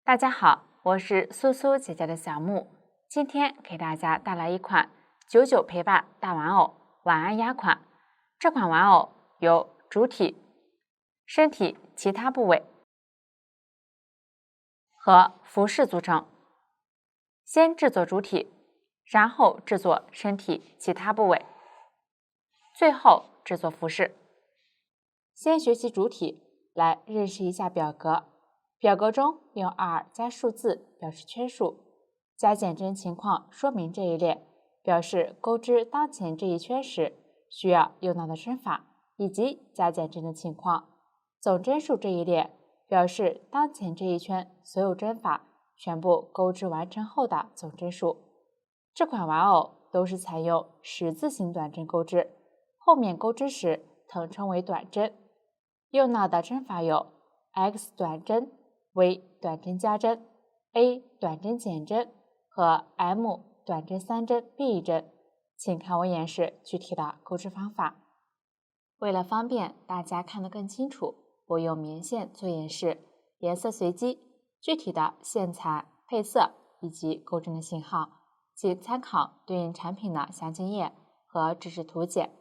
大家好，我是苏苏姐姐的小木，今天给大家带来一款99陪伴大玩偶晚安鸭款。这款玩偶由主体、身体其他部位和服饰组成。先制作主体，然后制作身体其他部位，最后制作服饰。先学习主体，来认识一下表格。表格中用2加数字表示圈数，加减针情况说明这一列，表示钩织当前这一圈时需要用到的针法以及加减针的情况。总针数这一列，表示当前这一圈所有针法全部钩织完成后的总针数。这款玩偶都是采用十字形短针钩织，后面钩织时统称为短针。用到的针法有 X 短针、V 短针加针、A 短针减针和 M 短针3针并一针。请看我演示具体的钩织方法。为了方便大家看得更清楚，我用棉线做演示，颜色随机，具体的线材、配色以及钩针的型号，请参考对应产品的详情页和指示图解。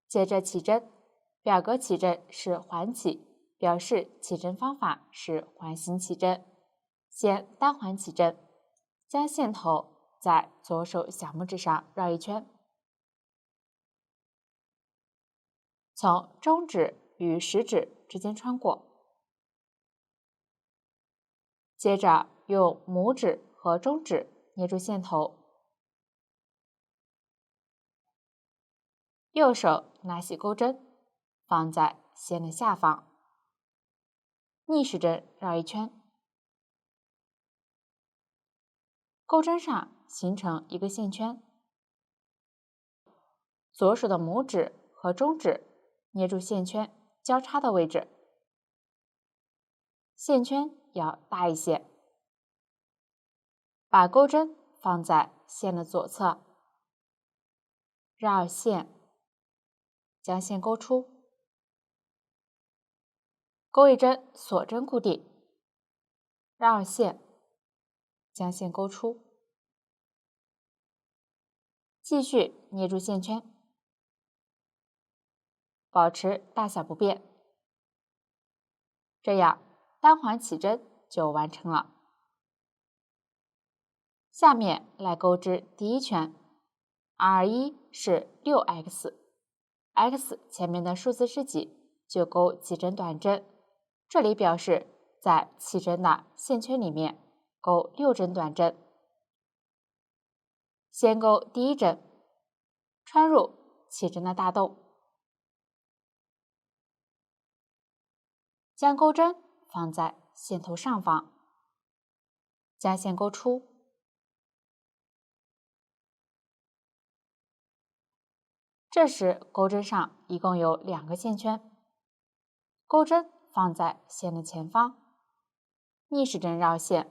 接着起针，表格起针是环起，表示起针方法是环形起针。先单环起针，将线头在左手小拇指上绕一圈，从中指与食指之间穿过，接着用拇指和中指捏住线头，右手拿起钩针放在线的下方，逆时针绕一圈，钩针上形成一个线圈，左手的拇指和中指捏住线圈交叉的位置，线圈要大一些，把钩针放在线的左侧，绕线，将线勾出，钩一针锁针固定，绕线，将线勾出，继续捏住线圈，保持大小不变，这样单环起针就完成了。下面来钩织第一圈 ，R1 是 6x，x 前面的数字是几，就钩几针短针。这里表示在起针的线圈里面钩6针短针。先钩第一针，穿入起针的大洞，将钩针放在线头上方，将线钩出，这时钩针上一共有2个线圈，钩针放在线的前方，逆时针绕线，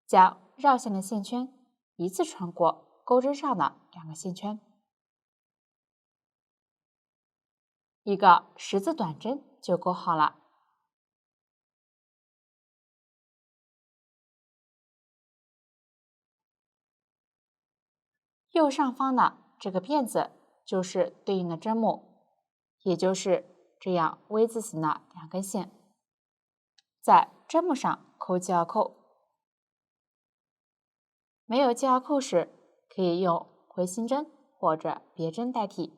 将绕线的线圈一次穿过钩针上的2个线圈，一个十字短针就钩好了。右上方的这个辫子就是对应的针目，也就是这样 V 字形的2根线，在针目上扣记号扣。没有记号扣时，可以用回形针或者别针代替。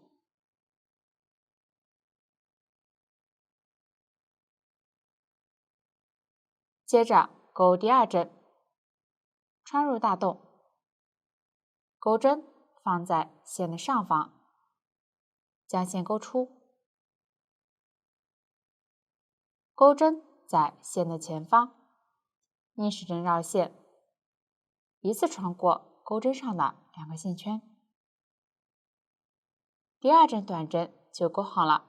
接着钩第2针，穿入大洞，钩针放在线的上方，将线钩出，钩针在线的前方，逆时针绕线，一次穿过钩针上的2个线圈，第2针短针就钩好了。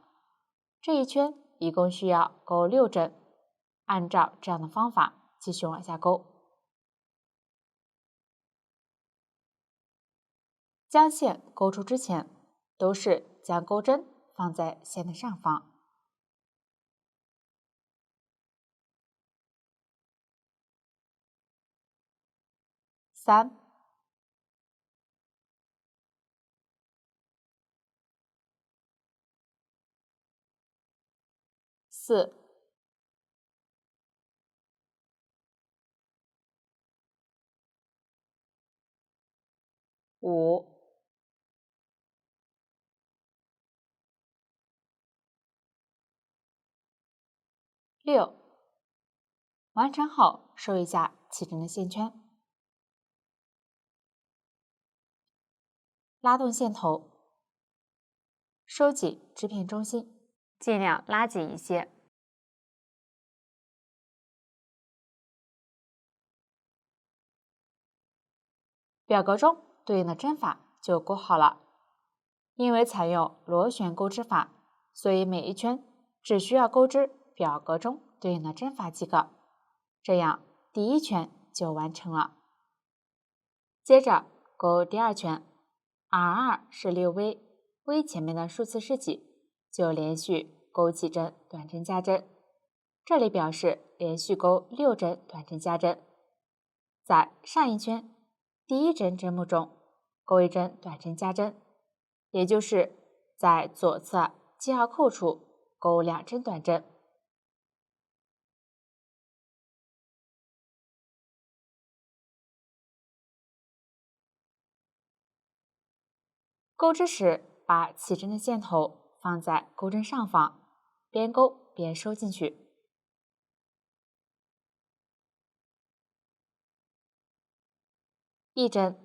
这一圈一共需要钩6针，按照这样的方法继续往下钩。将线钩出之前，都是将钩针放在线的上方。3、4、5、6。完成后，收一下起针的线圈，拉动线头，收紧织片中心，尽量拉紧一些。表格中对应的针法就勾好了。因为采用螺旋钩织法，所以每一圈只需要钩织表格中对应的针法即可，这样第一圈就完成了。接着钩第二圈 ，R2 是6V，V 前面的数次试几，就连续钩几针短针加针，这里表示连续钩6针短针加针。在上一圈第一针针目中钩一针短针加针，也就是在左侧记号扣处钩2针短针。钩织时，把起针的线头放在钩针上方，边钩边收进去。1针、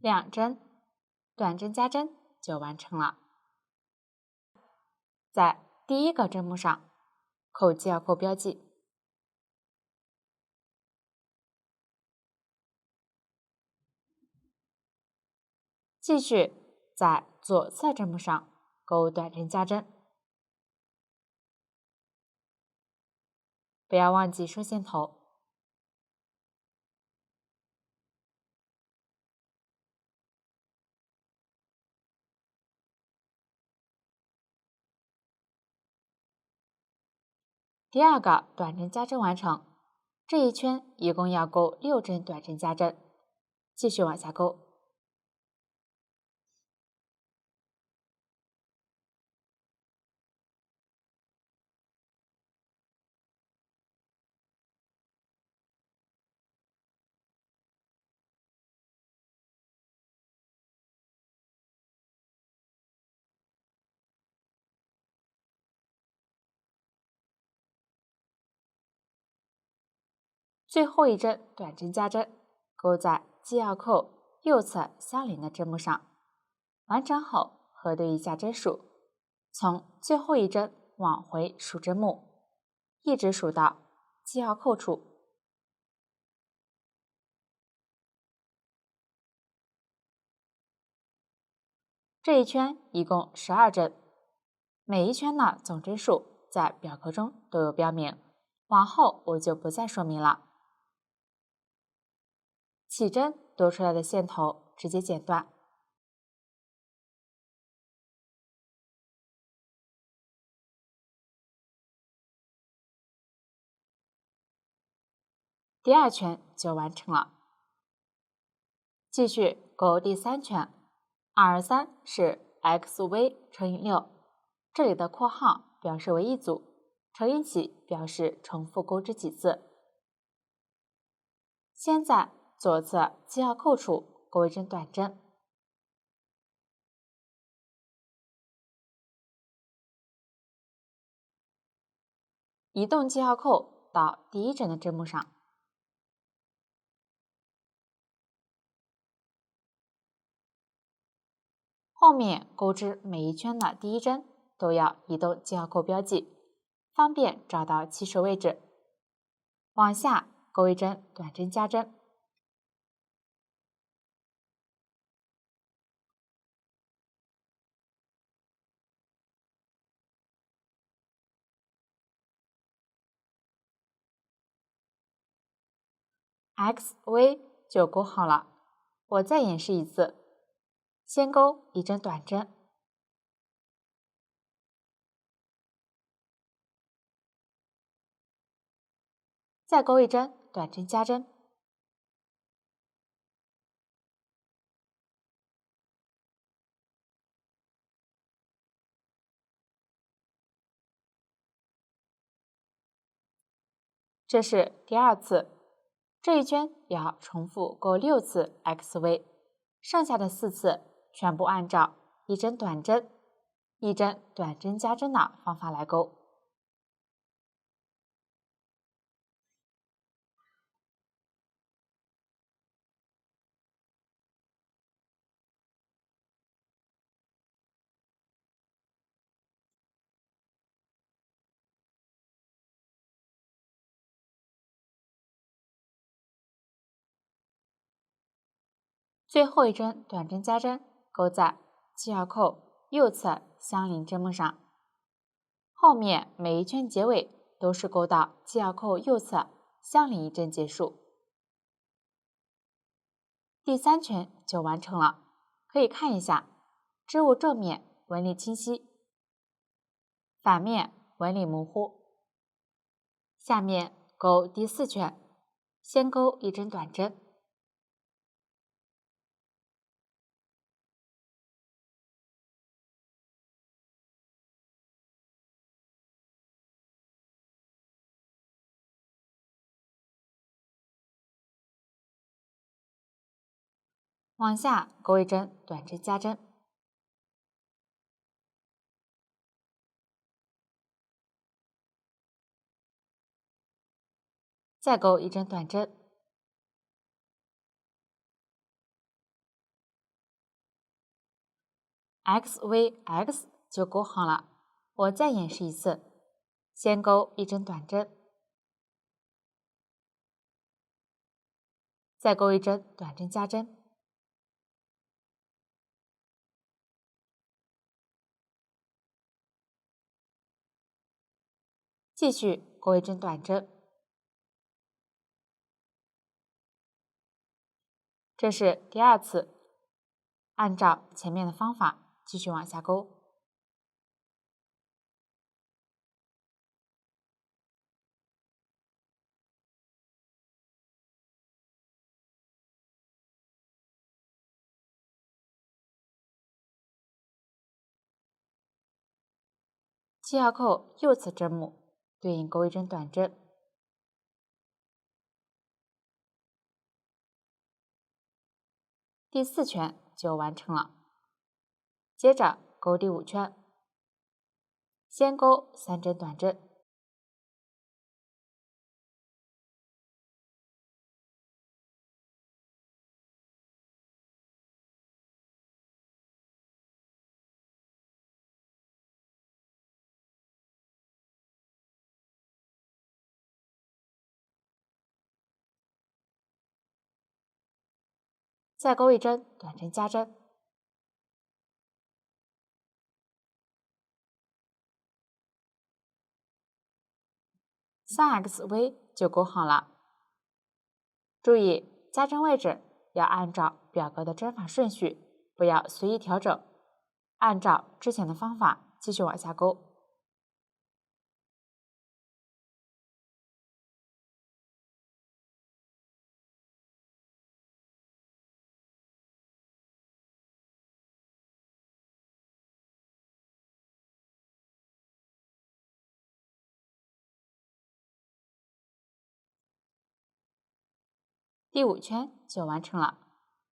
2针，短针加针就完成了。在第一个针目上扣记号扣标记，继续在左侧针目上钩短针加针，不要忘记收线头。第二个短针加针完成，这一圈一共要钩6针短针加针，继续往下钩。最后一针短针加针，钩在记号扣右侧相邻的针目上。完成后，核对一下针数，从最后一针往回数针目，一直数到记号扣处。这一圈一共12针，每一圈的总针数在表格中都有标明，往后我就不再说明了。起针多出来的线头直接剪断。第二圈就完成了。继续钩第3圈，23是 xv 乘以6，这里的括号表示为一组，乘以几表示重复钩织几次。先在左侧记号扣处钩一针短针，移动记号扣到第一针的针目上，后面钩织每一圈的第一针都要移动记号扣标记，方便找到起手位置。往下钩一针短针加针，XV 就钩好了。我再演示一次，先钩一针短针，再钩一针短针加针。这是第2次，这一圈要重复钩6次 XV， 剩下的4次全部按照一针短针、一针短针加针的方法来钩。最后一针短针加针钩在系腰扣右侧相邻针目上，后面每一圈结尾都是钩到系腰扣右侧相邻一针结束。第3圈就完成了，可以看一下，织物正面纹理清晰，反面纹理模糊。下面钩第4圈，先钩一针短针。往下钩一针短针加针，再钩一针短针，XVX 就钩好了。我再演示一次，先钩一针短针，再钩一针短针加针，继续钩一针短针。这是第2次，按照前面的方法继续往下钩。系腰扣右侧针目对应钩一针短针，第4圈就完成了。接着钩第5圈，先钩3针短针，再钩一针短针加针，3XV 就钩好了。注意加针位置要按照表格的针法顺序，不要随意调整，按照之前的方法继续往下钩。第5圈就完成了。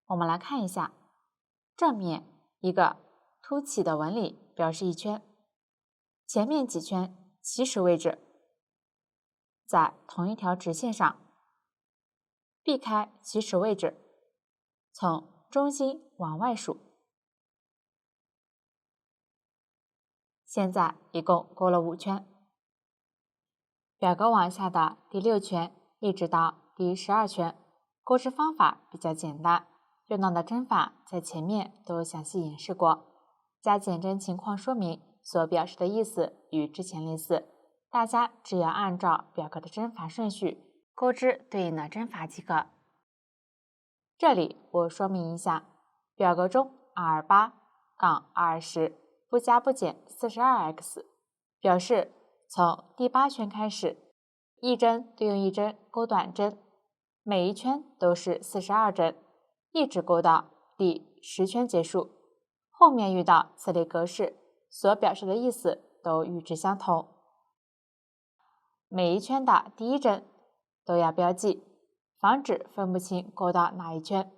我们来看一下，正面一个凸起的纹理表示1圈，前面几圈起始位置在同一条直线上，避开起始位置，从中心往外数。现在一共钩了5圈，表格往下的第6圈一直到第12圈，钩织方法比较简单，用到的针法在前面都有详细演示过，加减针情况说明所表示的意思与之前类似，大家只要按照表格的针法顺序钩织对应的针法即可。这里我说明一下，表格中28-210不加不减 42x， 表示从第8圈开始，一针对应一针钩短针，每一圈都是42针，一直钩到第10圈结束。后面遇到此类格式，所表示的意思都与之相同。每一圈的第一针都要标记，防止分不清钩到哪一圈。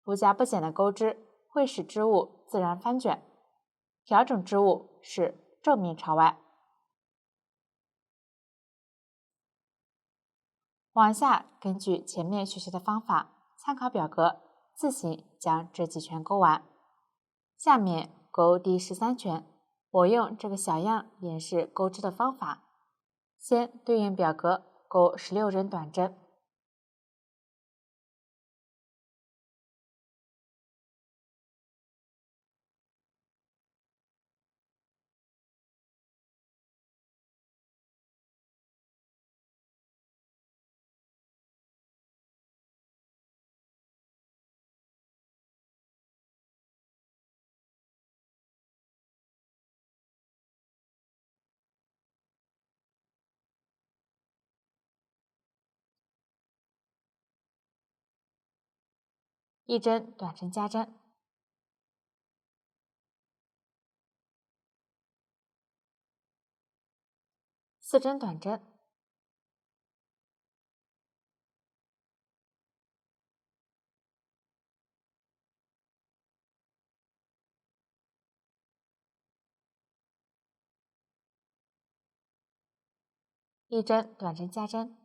不加不减的钩织会使织物自然翻卷，调整织物是正面朝外。往下根据前面学习的方法，参考表格自行将这几圈钩完。下面钩第13圈，我用这个小样演示钩织的方法。先对应表格钩16针短针，一针短针加针，四针短针，一针短针加针，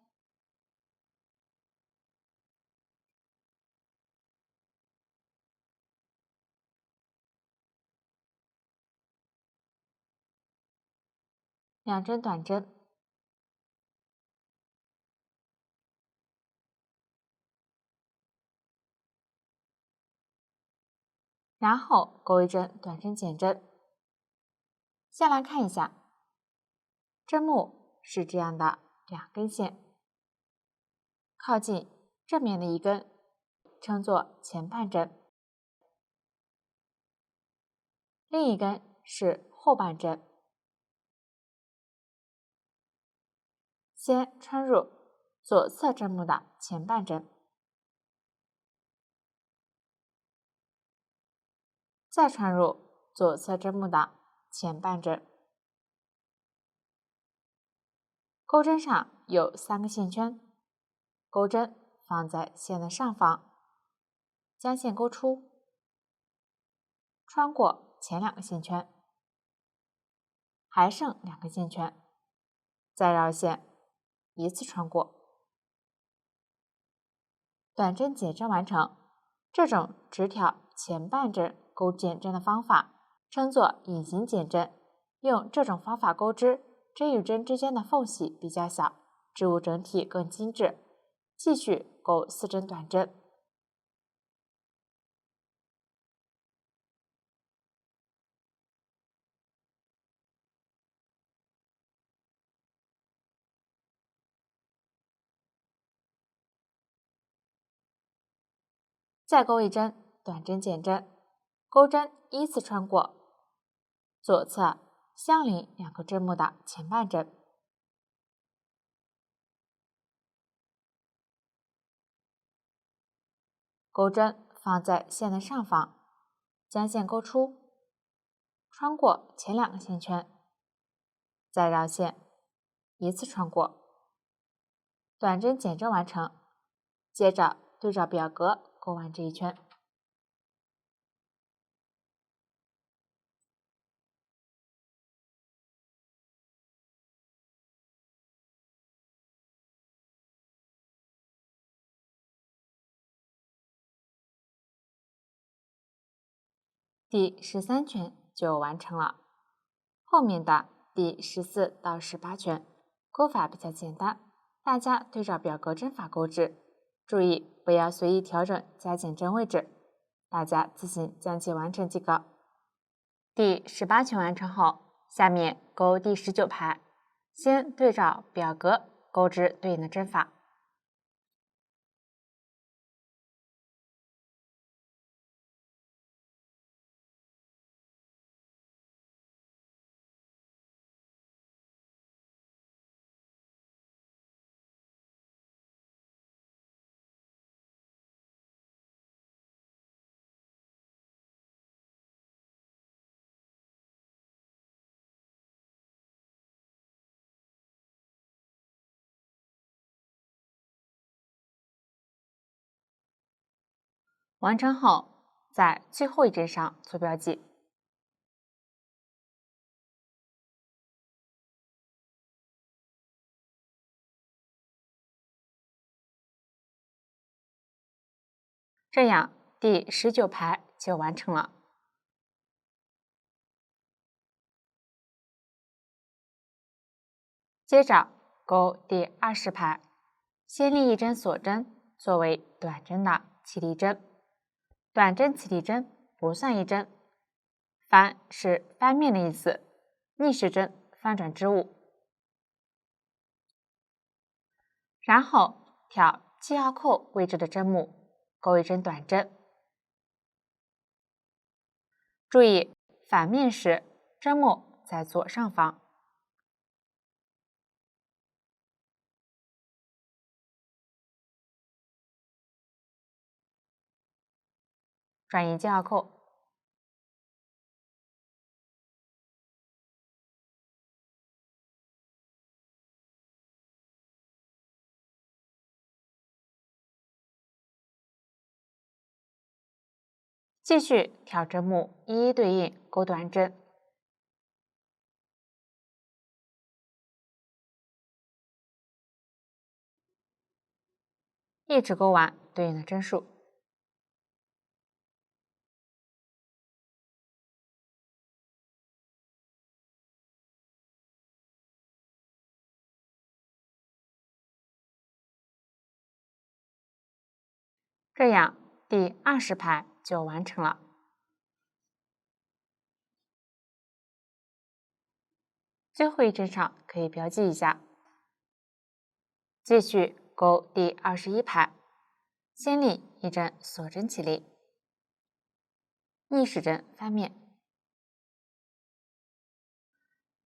两针短针，然后钩一针短针减针。先来看一下，针目是这样的2根线，靠近正面的一根称作前半针，另一根是后半针。先穿入左侧针目的前半针，再穿入左侧针目的前半针。钩针上有3个线圈，钩针放在线的上方，将线钩出，穿过前2个线圈，还剩2个线圈，再绕线，一次穿过。短针减针完成。这种直挑前半针钩减针的方法称作隐形减针。用这种方法钩织，针与针之间的缝隙比较小，织物整体更精致。继续钩4针短针。再钩一针短针减针，钩针依次穿过左侧相邻2个针目的前半针，钩针放在线的上方，将线钩出，穿过前2个线圈，再绕线，一次穿过。短针减针完成。接着对照表格钩完这一圈。第13圈就完成了。后面的第14到18圈钩法比较简单，大家对照表格针法钩制，注意不要随意调整加减针位置，大家自行将其完成即可。第18圈完成后，下面钩第19排，先对照表格钩织对应的针法。完成后，在最后一针上做标记。这样，第19排就完成了。接着钩第20排，先立一针锁针作为短针的起立针，短针起立针不算一针。翻是翻面的意思，逆时针翻转织物。然后挑记号扣位置的针目，钩一针短针。注意反面时针目在左上方。转移记号扣。继续挑针目一一对应钩短针。一直钩完对应的针数。这样第20排就完成了。最后一针上可以标记一下。继续钩第21排，先立一针锁针起立，逆时针翻面。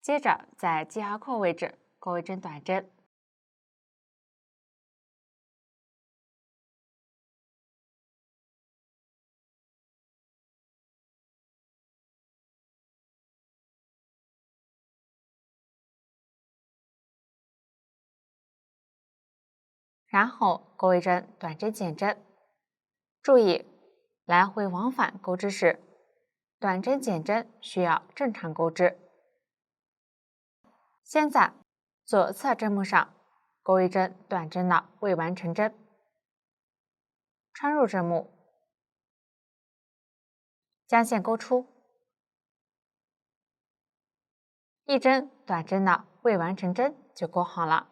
接着在记号扣位置钩一针短针。然后钩一针短针减针。注意，来回往返钩织时，短针减针需要正常钩织。先在左侧针目上钩一针短针的未完成针，穿入针目，将线钩出，一针短针的未完成针就钩好了。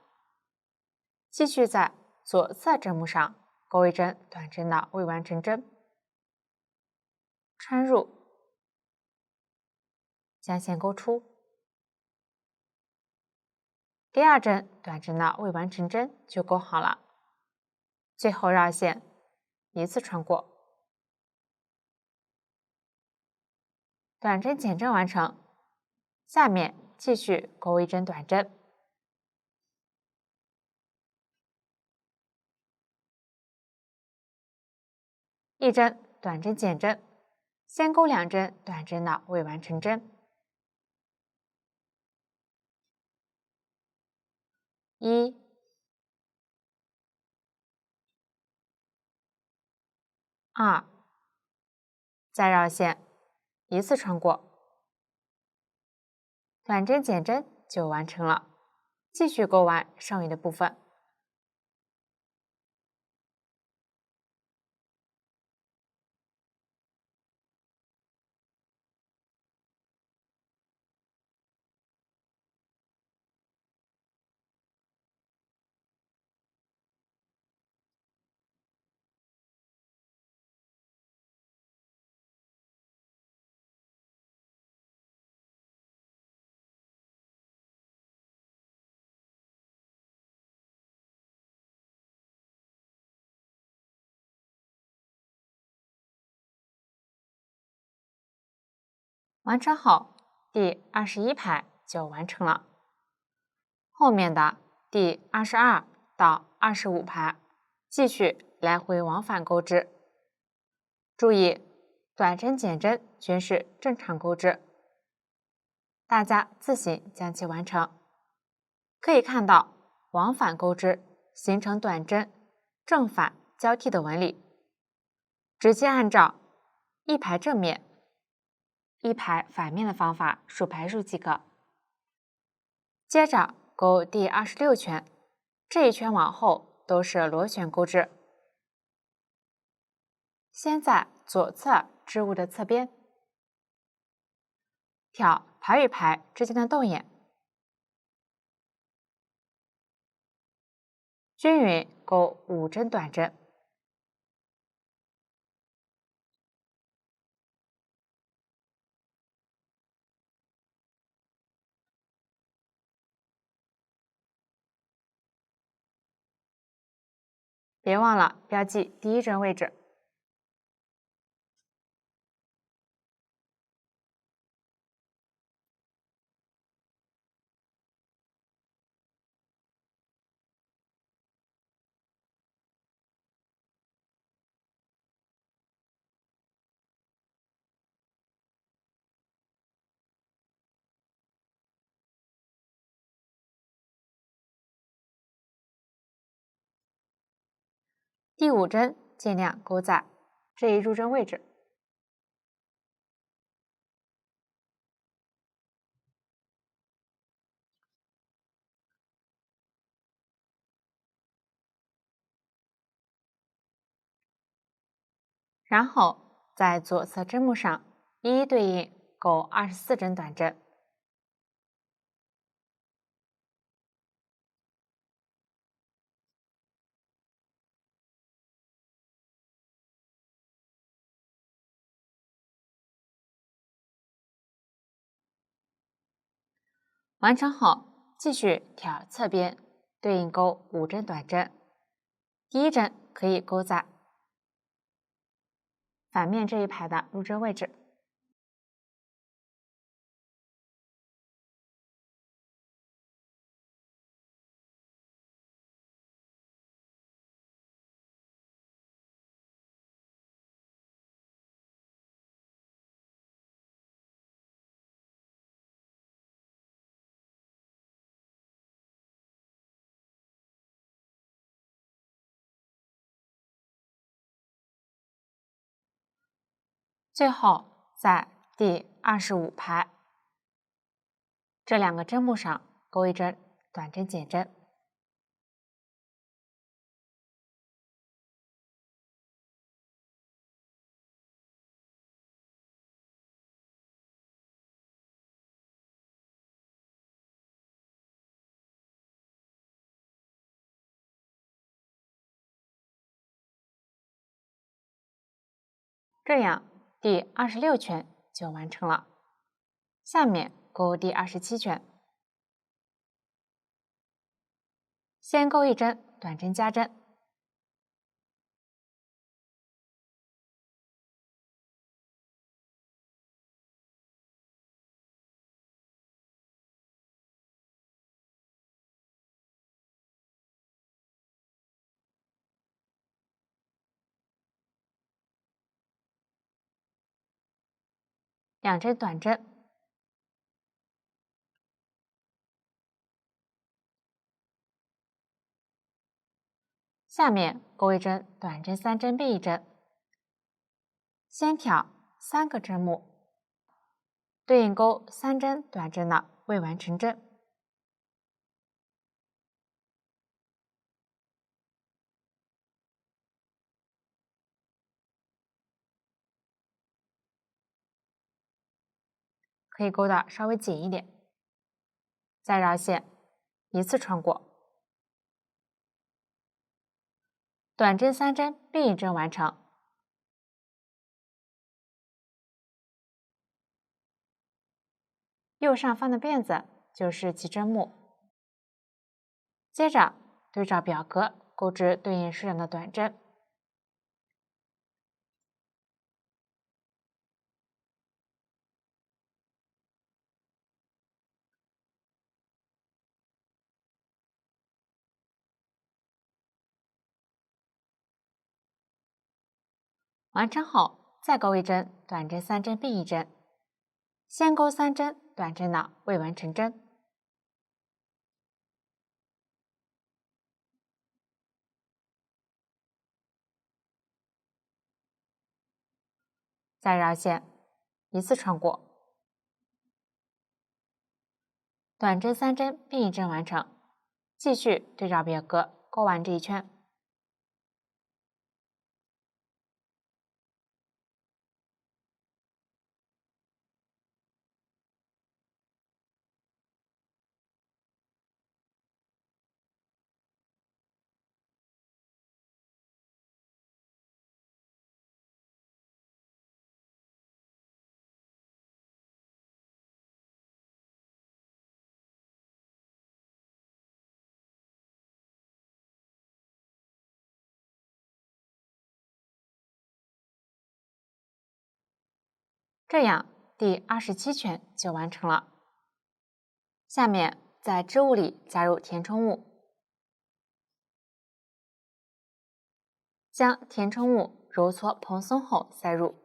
继续在左侧针目上钩一针短针的未完成针，穿入，将线钩出，第二针短针的未完成针就钩好了。最后绕线，一次穿过，短针减针完成。下面继续钩一针短针。一针短针减针，先钩2针短针的未完成针。1、2，再绕线，一次穿过，短针减针就完成了。继续钩完剩余的部分。完成后，第21排就完成了。后面的第22到25排继续来回往返钩织。注意，短针减针均是正常钩织，大家自行将其完成。可以看到往返钩织形成短针正反交替的纹理。直接按照一排正面、一排反面的方法数排数即可。接着钩第26圈，这一圈往后都是螺旋钩织。先在左侧织物的侧边挑排与排之间的洞眼，均匀钩5针短针。别忘了标记第1针位置。第5针尽量钩在这一入针位置。然后在左侧针目上一一对应钩24针短针。完成后，继续挑侧边对应钩5针短针。第1针可以钩在反面这一排的入针位置。最后在第25排这2个针目上钩1针短针减针。这样第26圈就完成了。下面钩第27圈，先钩1针短针加针，2针短针，下面钩1针短针3针并1针，先挑3个针目，对应钩3针短针的未完成针。可以钩的稍微紧一点，再绕线一次穿过，短针3针并1针完成。右上方的辫子就是其针目，接着对照表格钩织对应数量的短针。完成后，再钩1针短针3针并1针，先钩3针短针的未完成针。再绕线，一次穿过。短针3针并1针完成，继续对照表格勾完这一圈。这样第27圈就完成了。下面在织物里加入填充物，将填充物揉搓蓬松后塞入。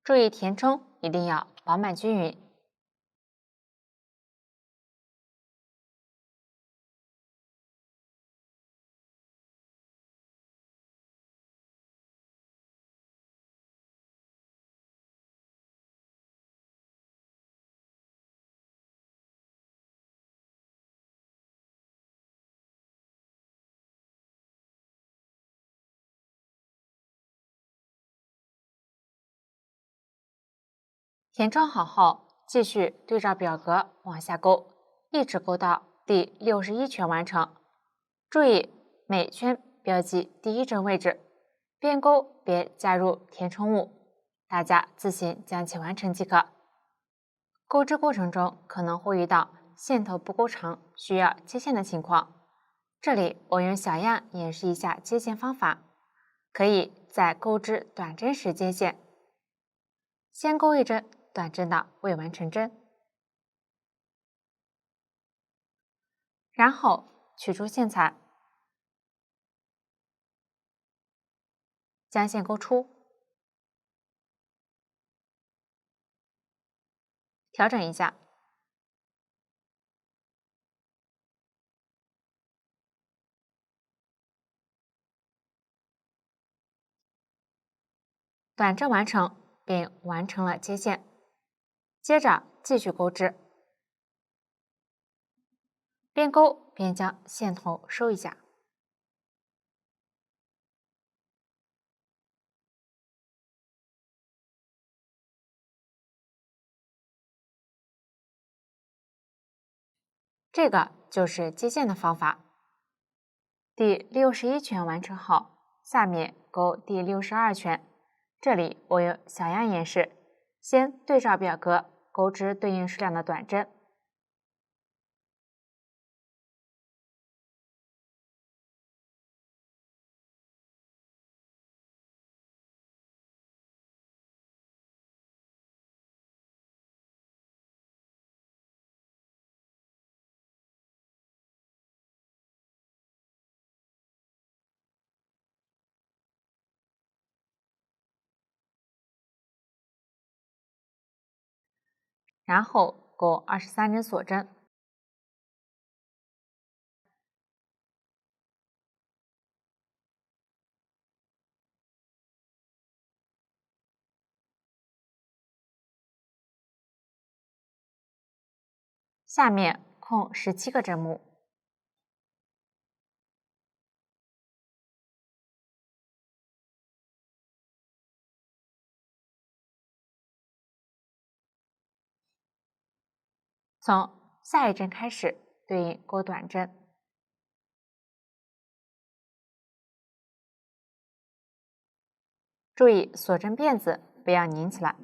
注意填充一定要饱满均匀。填充好后，继续对照表格往下勾，一直勾到第61圈完成。注意每圈标记第1针位置，边勾边加入填充物，大家自行将其完成即可。钩织过程中可能会遇到线头不够长，需要接线的情况，这里我用小样演示一下接线方法，可以在钩织短针时接线。先钩1针短针的未完成针，然后取出线材，将线钩出，调整一下，短针完成并完成了接线。接着继续钩织，边钩边将线头收一下。这个就是接线的方法。第61圈完成后，下面钩第62圈，这里我有小样演示，先对照表格钩织对应数量的短针，然后钩23针锁针，下面空17个针目。从下一针开始对应钩短针，注意锁针辫子不要拧起来。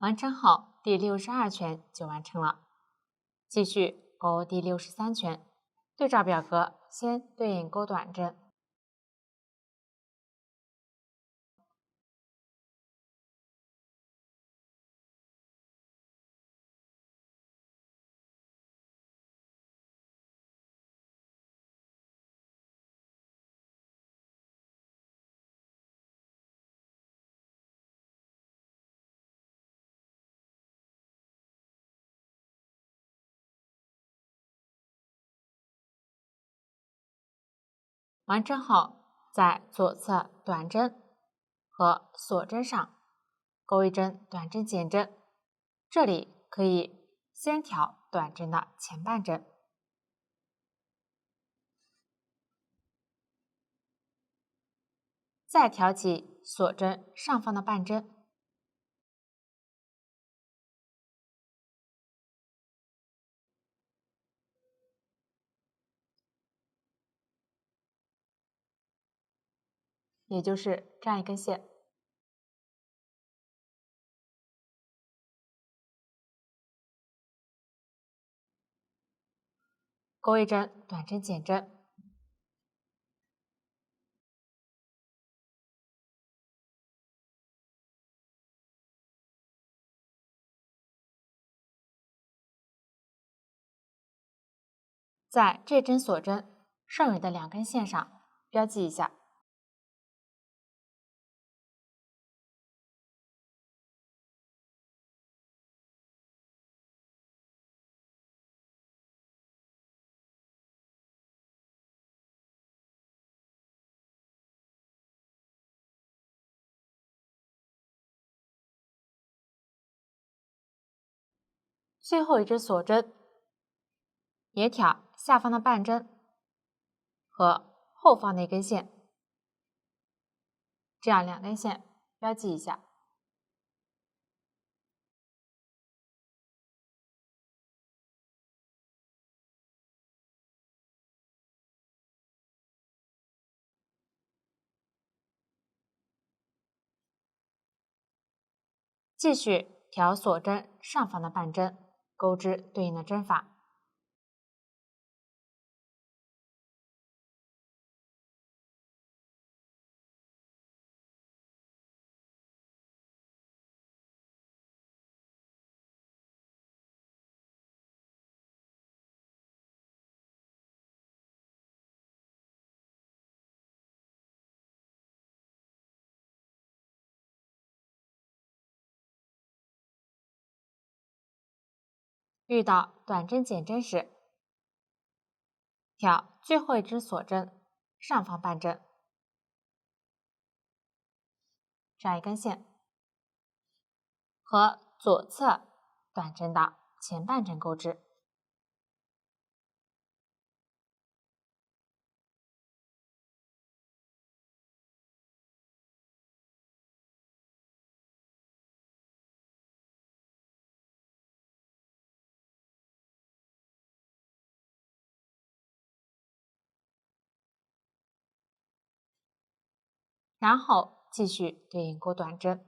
完成后，第62圈就完成了。继续勾第63圈，对照表格先对应勾短针。完成后，在左侧短针和锁针上勾一针短针减针，这里可以先调短针的前半针，再挑起锁针上方的半针，也就是这样一根线。勾一针短针减针，在这针锁针剩余的2根线上标记一下。最后一针锁针也挑下方的半针和后方的一根线，这样2根线标记一下。继续调锁针上方的半针，钩织对应的针法。遇到短针减针时，挑最后一针锁针上方半针，这样一根线，和左侧短针的前半针钩织。然后继续对应钩短针。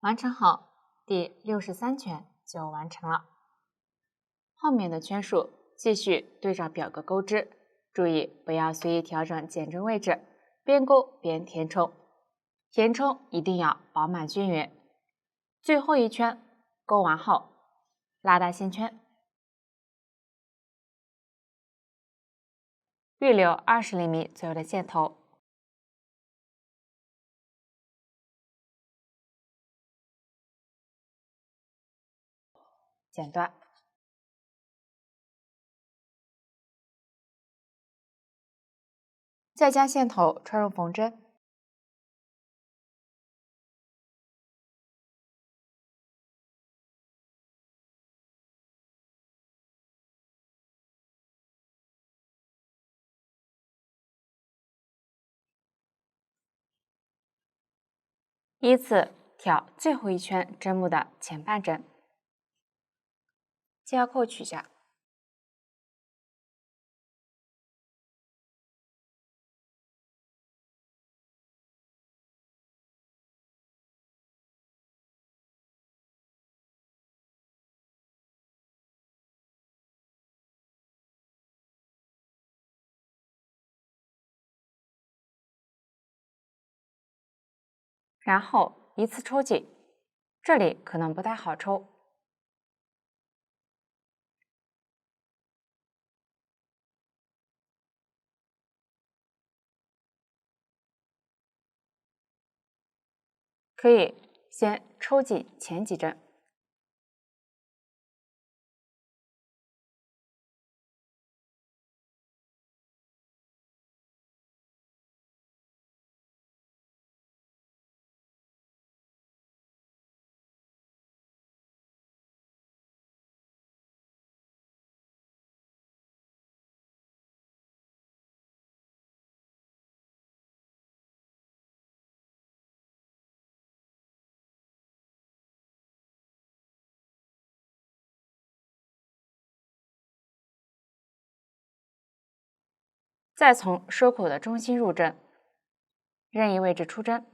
完成后，第63圈就完成了。后面的圈数继续对照表格钩织，注意不要随意调整减针位置，边钩边填充，填充一定要饱满均匀。最后一圈钩完后，拉大线圈，预留20厘米左右的线头，剪断，再将线头穿入缝针。依次挑最后一圈针目的前半针，接腰扣取下，然后依次抽紧，这里可能不太好抽，可以先抽紧前几针，再从收口的中心入针，任意位置出针，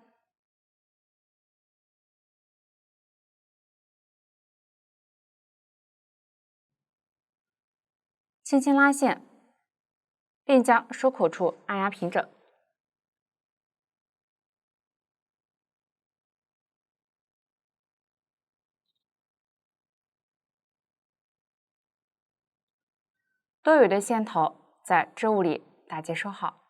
轻轻拉线，并将收口处按压平整。多余的线头在织物里打结收好。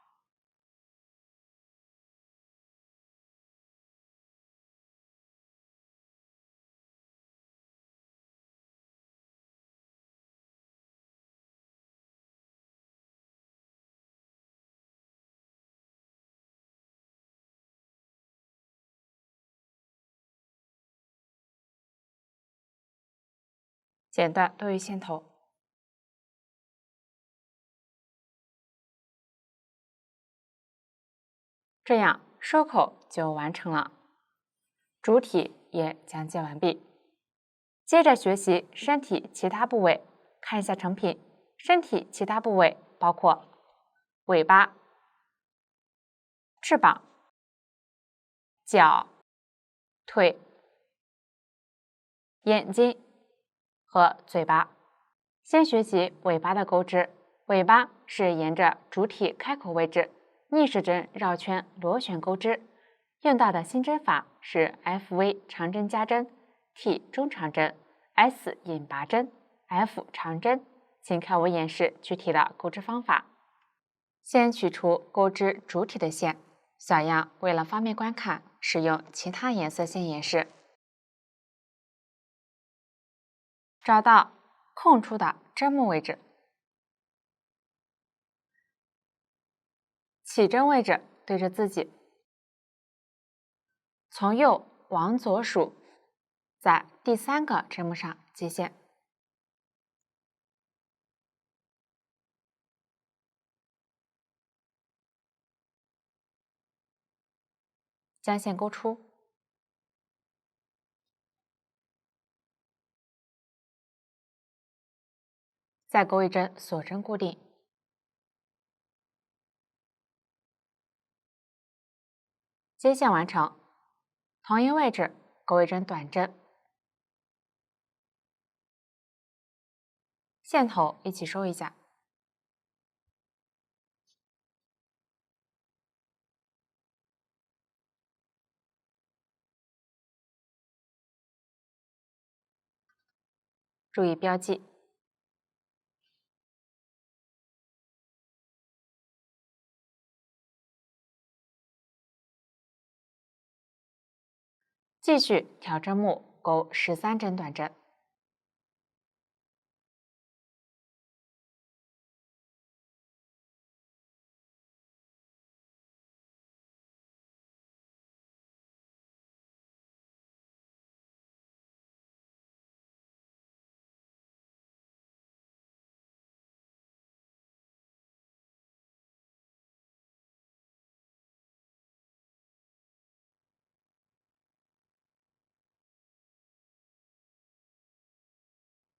剪断多余线头，这样收口就完成了，主体也讲解完毕。接着学习身体其他部位，看一下成品。身体其他部位包括尾巴、翅膀、脚、腿、眼睛和嘴巴。先学习尾巴的钩织，尾巴是沿着主体开口位置逆时针绕圈螺旋钩织，用到的新针法是 FV 长针加针、T 中长针、S 引拔针、F 长针。请看我演示具体的钩织方法。先取出钩织主体的线，小样为了方便观看，使用其他颜色线演示。找到空出的针目位置，起针位置对着自己，从右往左数，在第3个针目上接线。将线勾出，再勾一针锁针固定，接线完成。同一位置勾一针短针，线头一起收一下。注意标记。继续挑针目勾13针短针，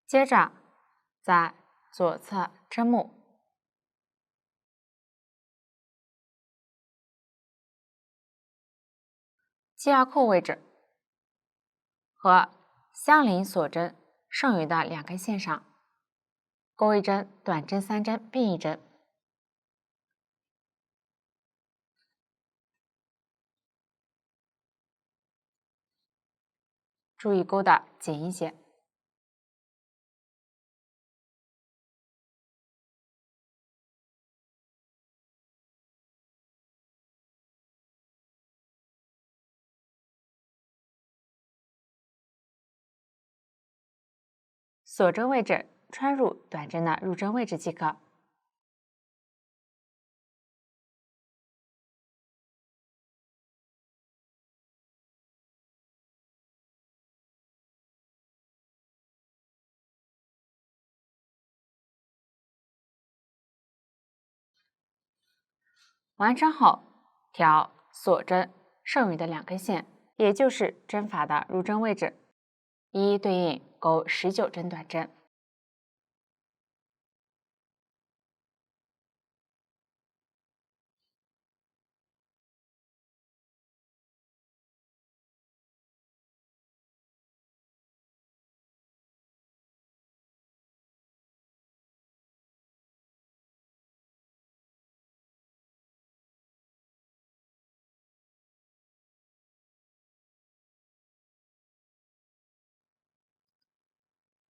接着在左侧针目系腰扣位置和相邻锁针剩余的2根线上钩1针，短针3针并1针。注意钩的紧一些。锁针位置穿入短针的入针位置即可。完成后，调锁针剩余的2根线，也就是针法的入针位置，一一对应钩19针短针。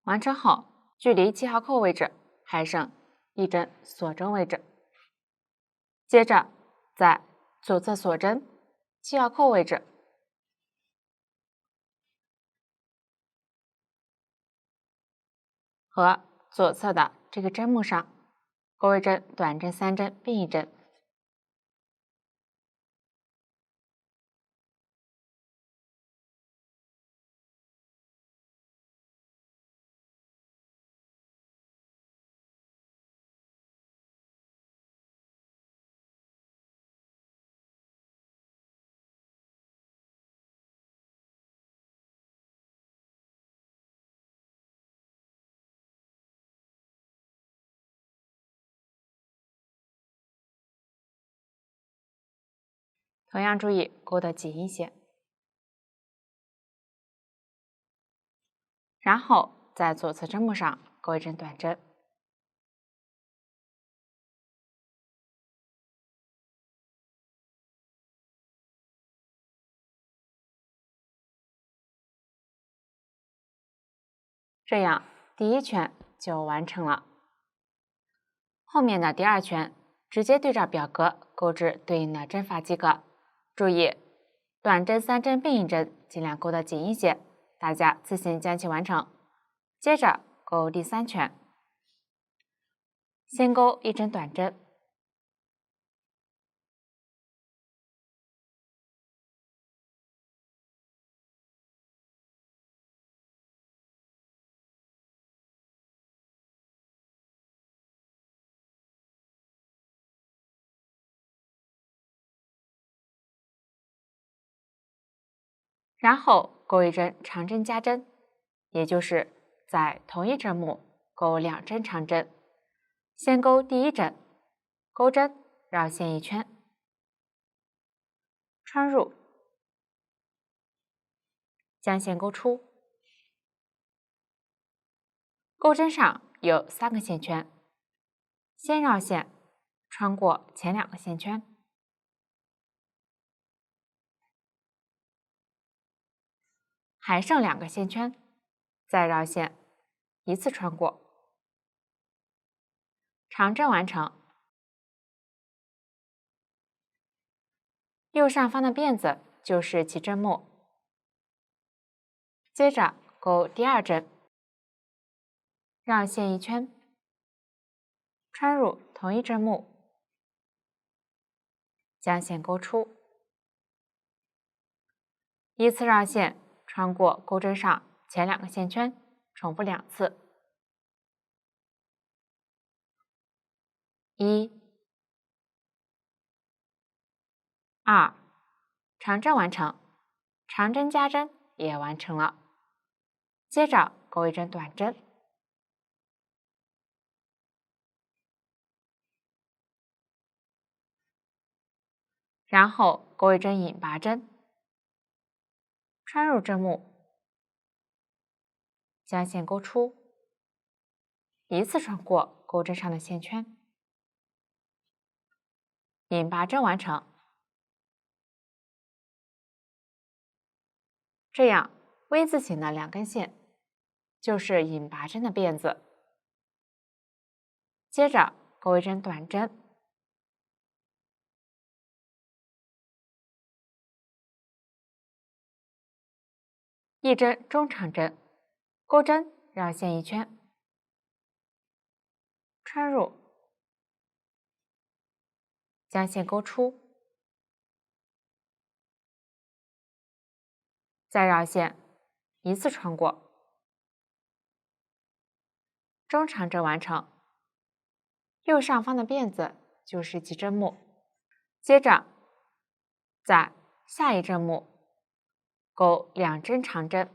完成后，距离记号扣位置还剩1针锁针位置。接着在左侧锁针记号扣位置和左侧的这个针目上钩1针，短针3针并1针。同样注意钩的紧一些，然后在左侧针目上钩1针短针。这样第1圈就完成了。后面的第2圈直接对照表格钩制对应的针法即可。注意短针3针并1针尽量钩得紧一些，大家自行将其完成。接着钩第3圈，先钩1针短针，然后钩1针长针加针，也就是在同一针目钩2针长针。先钩第1针，钩针绕线1圈，穿入，将线钩出。钩针上有3个线圈，先绕线，穿过前2个线圈，还剩2个线圈，再绕线，一次穿过，长针完成。右上方的辫子就是其针目。接着钩第2针，绕线1圈，穿入同一针目，将线钩出，依次绕线，穿过钩针上前2个线圈，重复2次。1、2，长针完成，长针加针也完成了。接着钩1针短针，然后钩一针引拔针，穿入针目，将线钩出，一次穿过钩针上的线圈，引拔针完成。这样 V 字形的2根线就是引拔针的辫子。接着钩一针短针，一针中长针，钩针绕线1圈，穿入，将线钩出，再绕线，一次穿过，中长针完成。右上方的辫子就是其针目。接着在下一针目钩2针长针，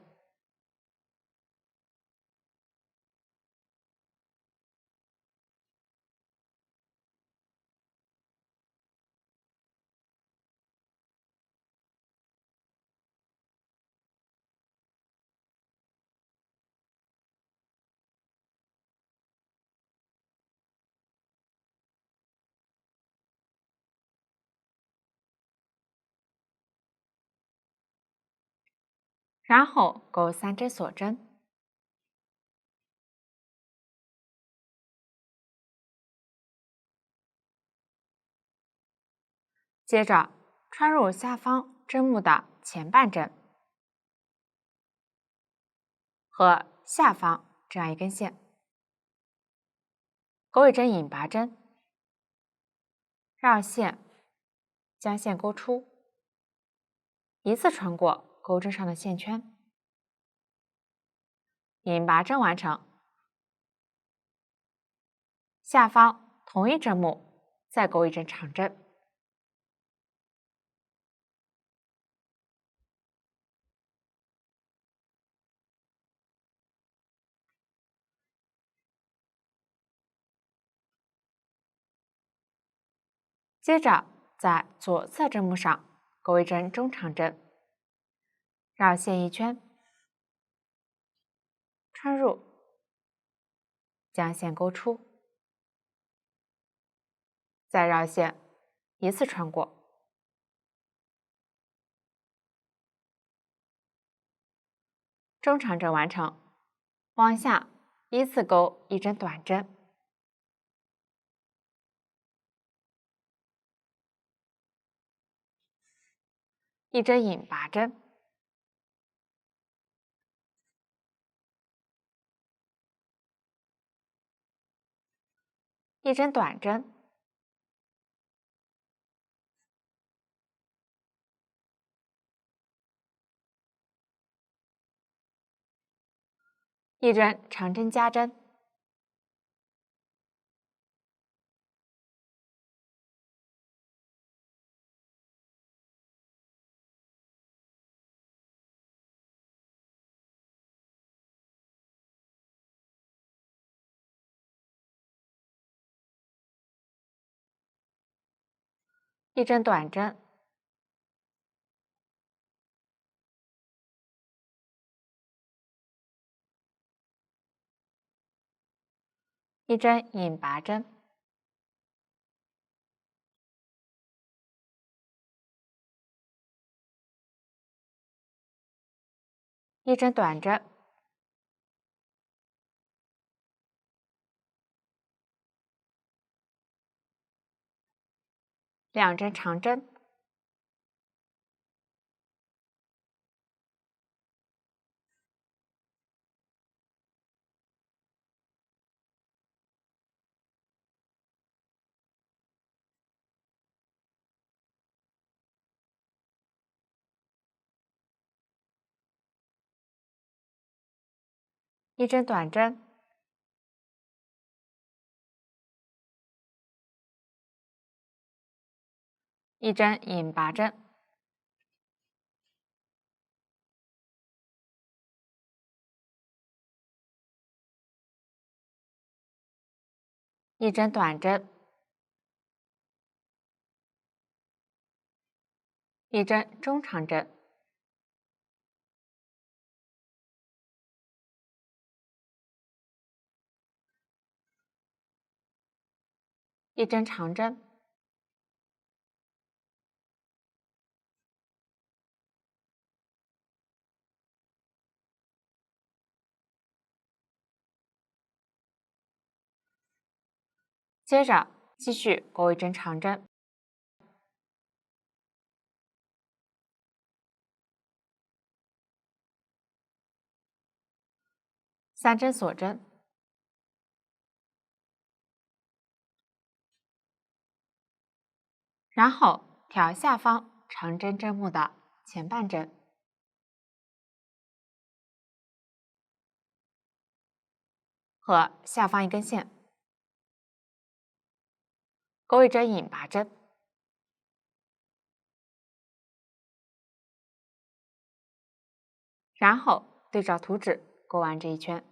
然后钩3针锁针，接着穿入下方针目的前半针和下方这样1根线，钩一针引拔针，绕线，将线钩出，一次穿过钩针上的线圈，引拔针完成。下方同一针目再钩一针长针，接着在左侧针目上钩一针中长针，绕线1圈，穿入，将线钩出，再绕线，一次穿过，中长针完成。往下依次钩一针短针，一针引拔针，一针短针，一针长针加针，一针短针，一针引拔针，一针短针，2针长针，一针短针，一针引拔针，一针短针，一针中长针，一针长针，接着继续钩一针长针，3针锁针，然后挑下方长针针目的前半针，和下方一根线，钩一针引拔针，然后对照图纸钩完这一圈。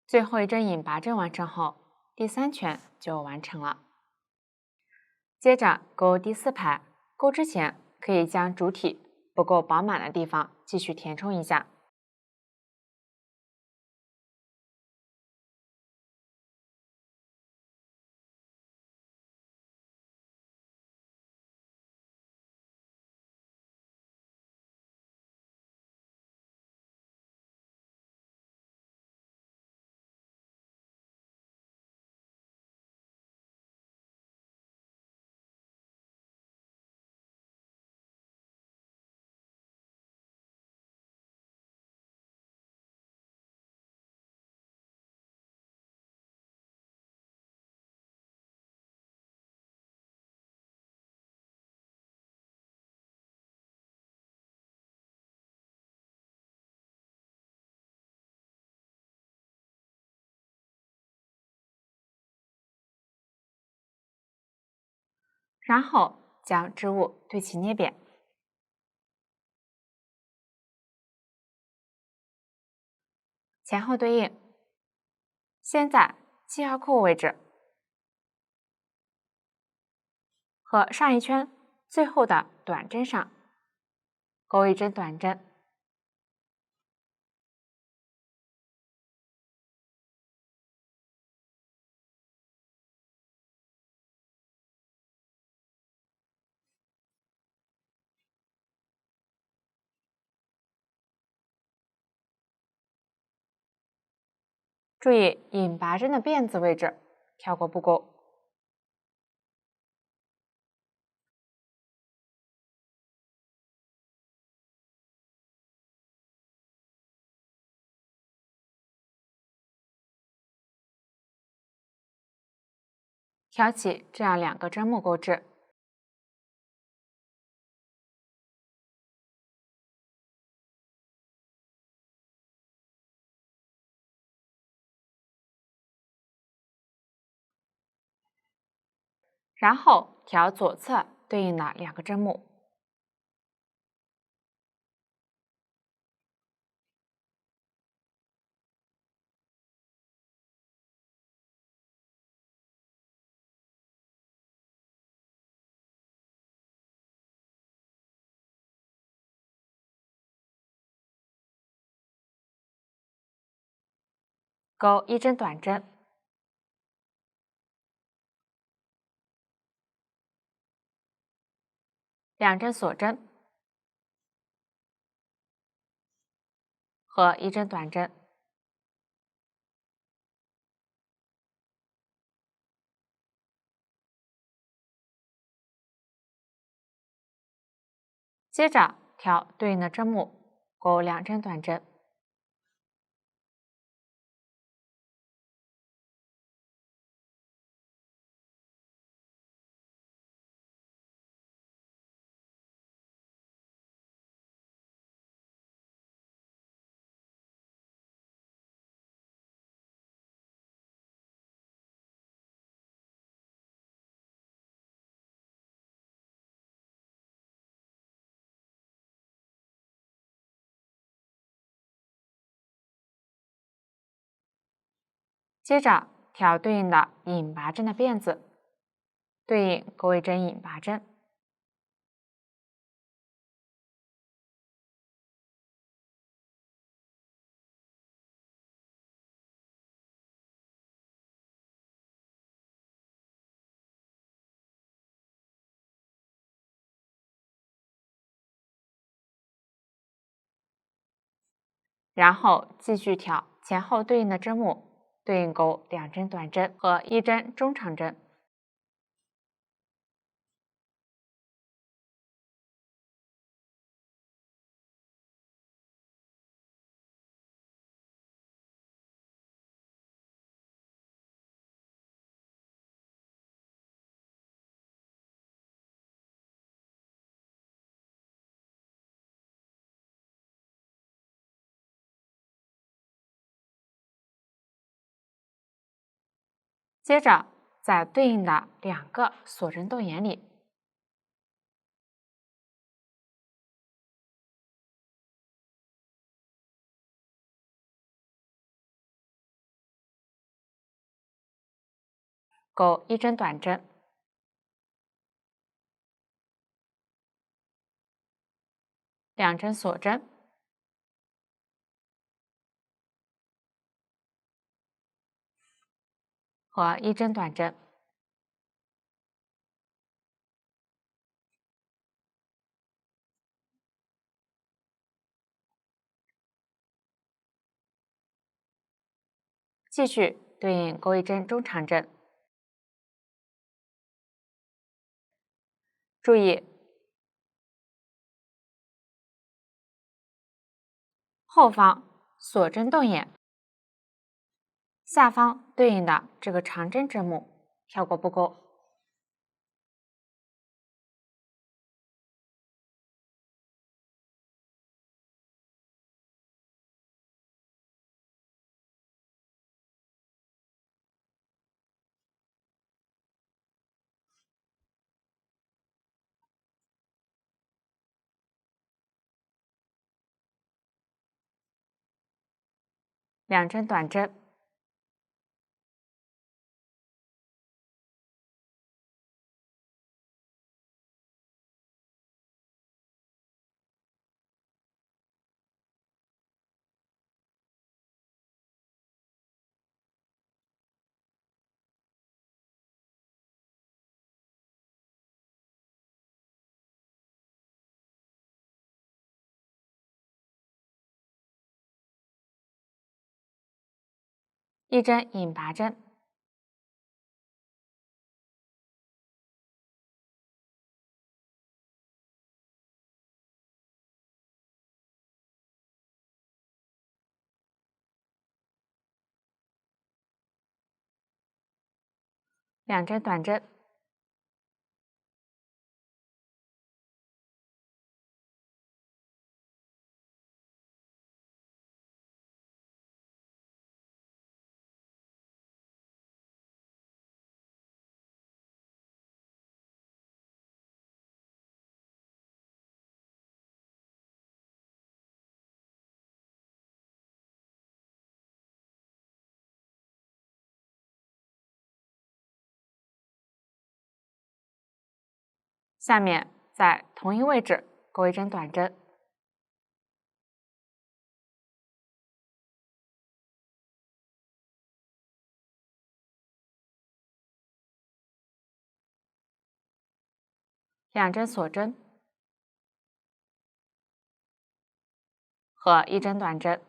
最后一针引拔针完成后，第3圈就完成了。接着钩第4排，钩之前可以将主体不够饱满的地方继续填充一下。然后将织物对齐捏扁，前后对应。先在系腰扣位置和上一圈最后的短针上钩一针短针，注意引拔针的辫子位置跳过不钩。挑起这样2个针目钩织，然后挑左侧对应的2个针目，钩一针短针，2针锁针和1针短针，接着挑对应的针目钩2针短针，接着挑对应的引拔针的辫子，对应钩一针引拔针。然后继续挑前后对应的针目，对应钩2针短针和1针中长针。接着在对应的2个锁针洞眼里，钩1针短针，2针锁针，和1针短针。继续对应钩1针中长针。注意，后方锁针洞眼下方对应的这个长针针目，跳过不钩。2针短针，1针引拔针，2针短针，下面在同一位置钩1针短针，2针锁针和1针短针。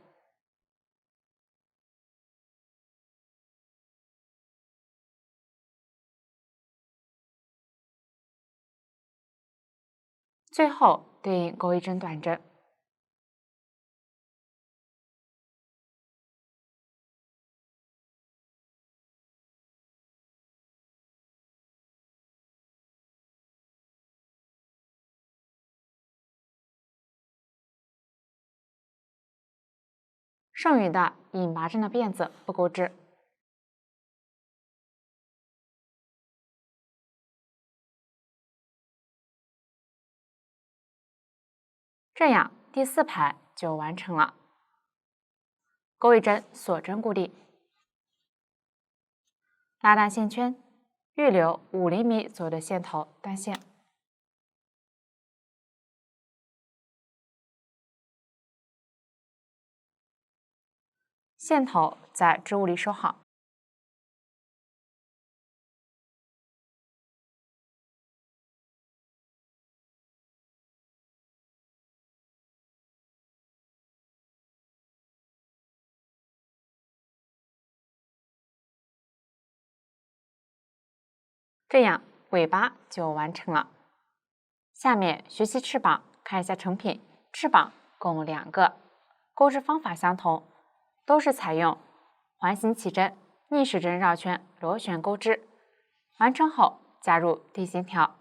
最后对应钩1针短针。剩余的引拔针的辫子不钩织。这样第4排就完成了。钩1针锁针固定。拉大线圈，预留5厘米左右的线头断线。线头在织物里收好。这样尾巴就完成了。下面学习翅膀，看一下成品。翅膀共2个，钩织方法相同，都是采用环形起针、逆时针绕圈螺旋钩织。完成后加入定线条，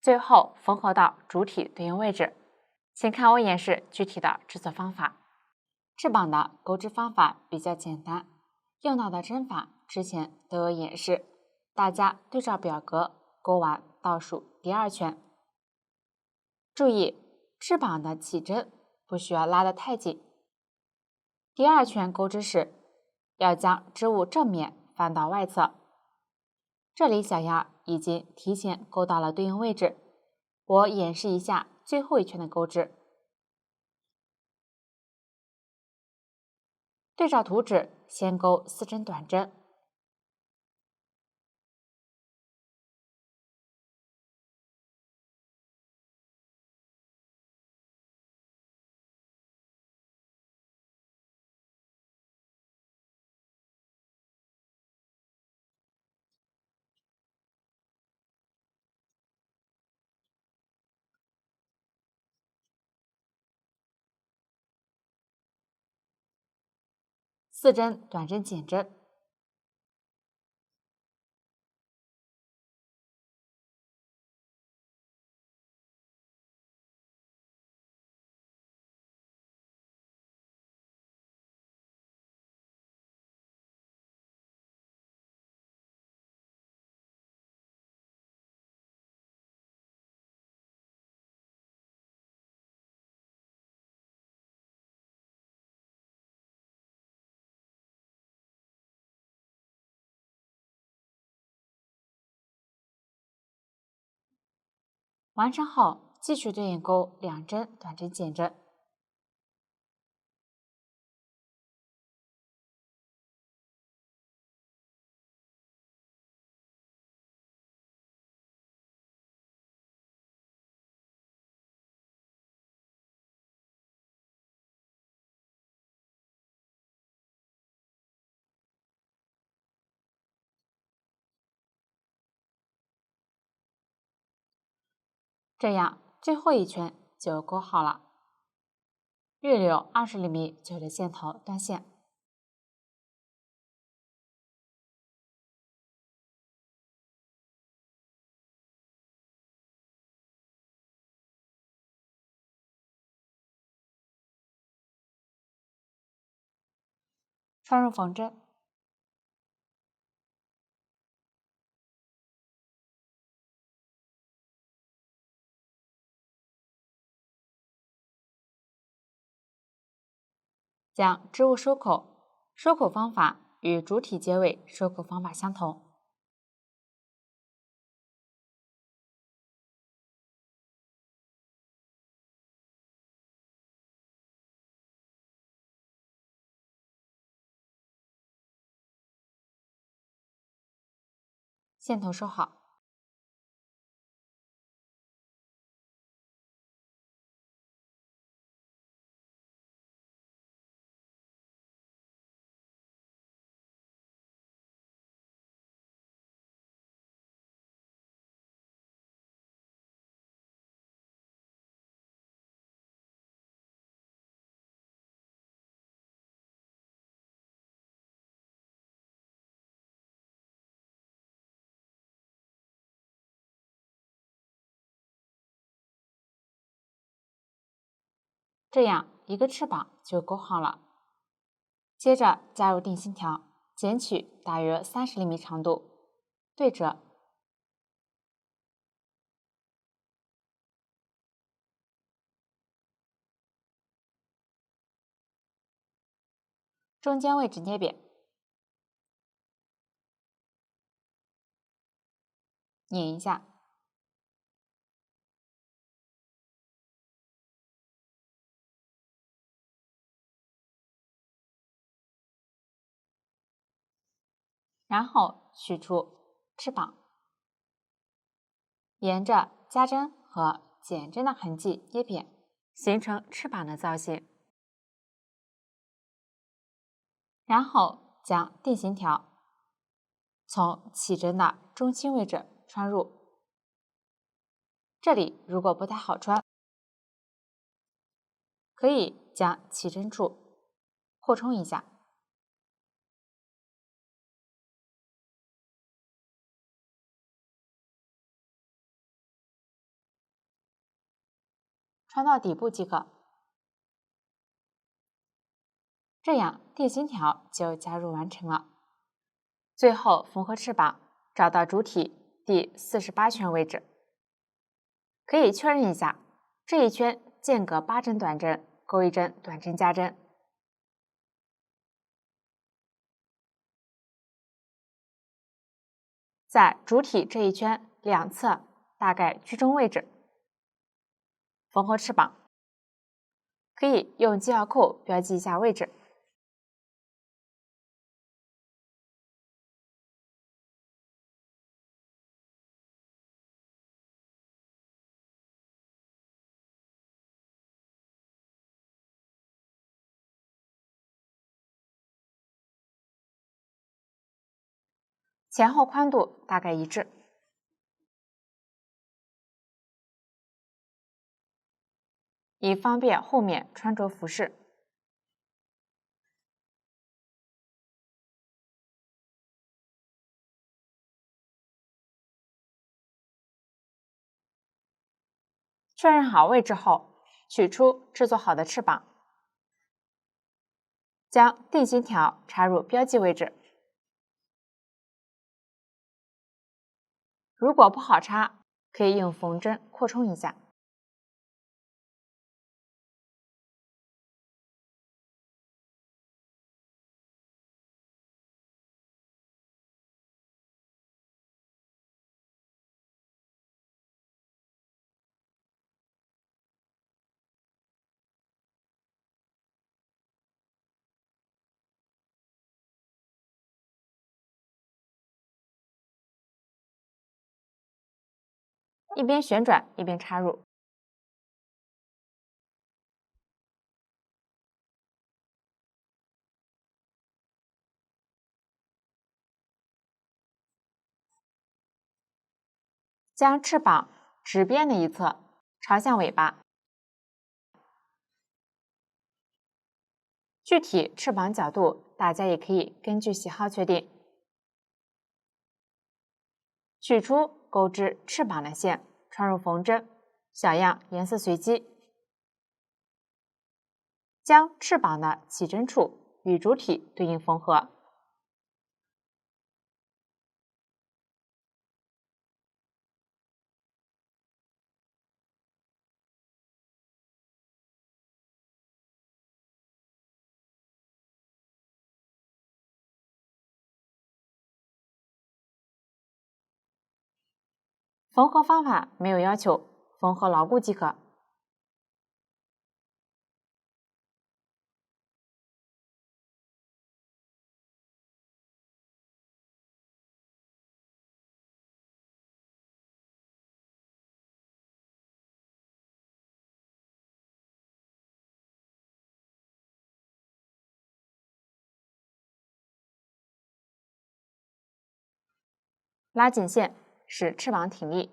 最后缝合到主体对应位置。请看我演示具体的制作方法。翅膀的钩织方法比较简单，用到的针法之前都有演示，大家对照表格钩完倒数第2圈。注意，翅膀的起针不需要拉得太紧。第2圈钩织时，要将织物正面翻到外侧。这里小鸭已经提前钩到了对应位置，我演示一下最后1圈的钩织。对照图纸，先钩4针短针，4针短针减针，完成后继续对应钩2针短针减针。这样最后1圈就钩好了，预留20厘米左右的线头断线。双入缝针，将织物收口，收口方法与主体结尾收口方法相同。线头收好，这样一个翅膀就钩好了。接着加入定心条，剪取大约30厘米长度，对折，中间位置捏扁。拧一下，然后取出翅膀，沿着加针和减针的痕迹捏扁，形成翅膀的造型。然后将定型条从起针的中心位置穿入，这里如果不太好穿，可以将起针处扩充一下，穿到底部即可。这样定型条就加入完成了。最后缝合翅膀，找到主体第48圈位置，可以确认一下，这一圈间隔8针短针，钩一针短针加针。在主体这一圈两侧大概居中位置缝合翅膀，可以用记号扣标记一下位置。前后宽度大概一致，以方便后面穿着服饰。确认好位置后，取出制作好的翅膀，将定型条插入标记位置。如果不好插，可以用缝针扩充一下。一边旋转一边插入。将翅膀直边的一侧朝向尾巴，具体翅膀角度大家也可以根据喜好确定。取出钩织翅膀的线，穿入缝针，小样颜色随机。将翅膀的起针处与主体对应缝合。缝合方法没有要求，缝合牢固即可。拉紧线，使翅膀挺立。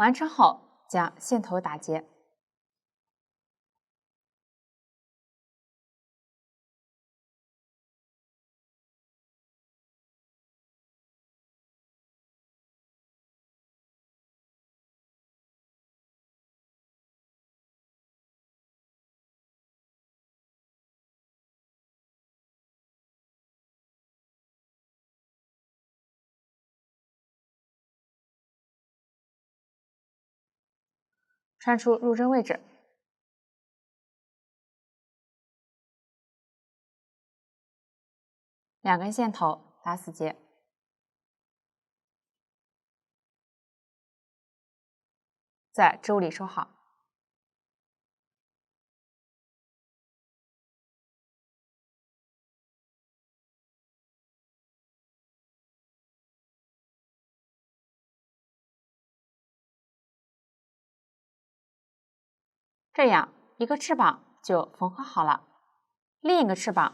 完成后，将线头打结。穿出入针位置，两根线头打死结，在织物里收好。这样一个翅膀就缝合好了，另一个翅膀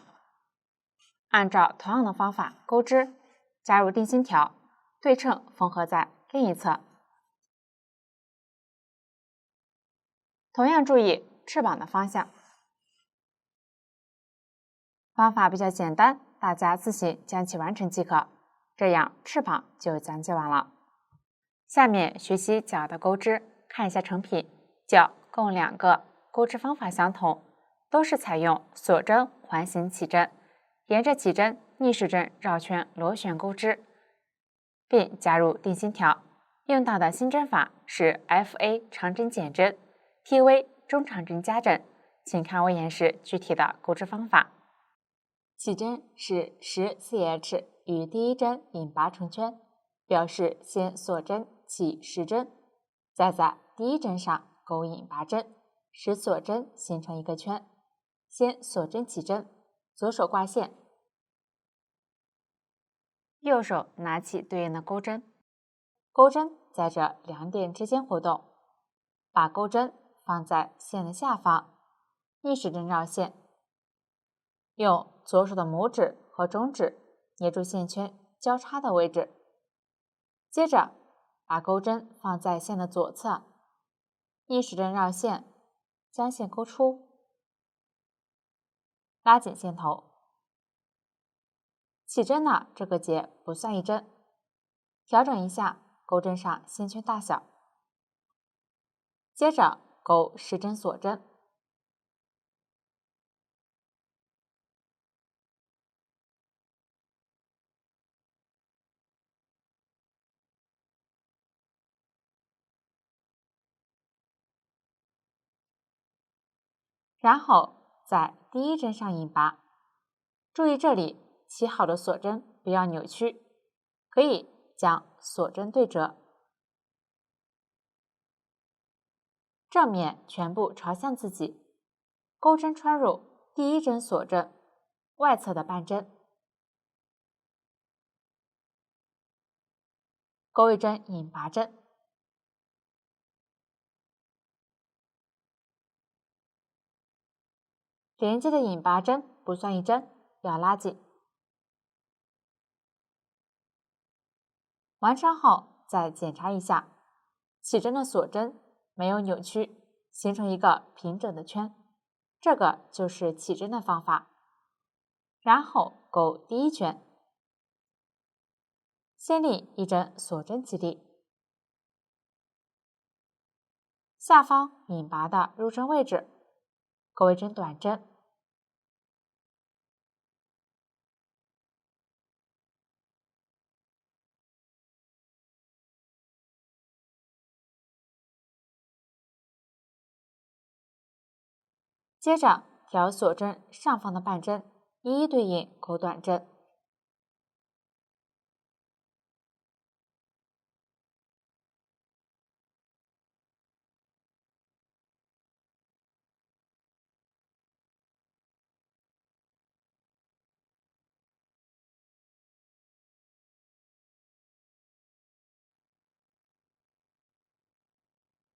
按照同样的方法钩织，加入定心条，对称缝合在另一侧。同样注意翅膀的方向。方法比较简单，大家自行将其完成即可。这样翅膀就讲解完了。下面学习脚的钩织，看一下成品。脚共2个，钩织方法相同，都是采用锁针环形起针，沿着起针逆时针绕圈螺旋钩织，并加入定心条。用到的新针法是 FA 长针减针、TV 中长针加针，请看我演示具体的钩织方法。起针是10CH 与第一针引拔成圈，表示先锁针起10针，再在第一针上钩引拔针，使锁针形成一个圈。先锁针起针，左手挂线，右手拿起对应的钩针，钩针在这2点之间活动，把钩针放在线的下方，逆时针绕线，用左手的拇指和中指捏住线圈交叉的位置，接着把钩针放在线的左侧，逆时针绕线，将线勾出，拉紧线头。起针的这个结不算一针，调整一下钩针上线圈大小，接着钩10针锁针。然后在第一针上引拔，注意这里起好的锁针不要扭曲，可以将锁针对折，正面全部朝向自己，钩针穿入第一针锁针外侧的半针，钩一针引拔针，连接的引拔针不算一针，要拉紧。完成后再检查一下，起针的锁针没有扭曲，形成一个平整的圈，这个就是起针的方法。然后钩第一圈，先另一针锁针起立，下方引拔的入针位置钩一针短针，接着调锁针上方的半针，一一对应钩短针。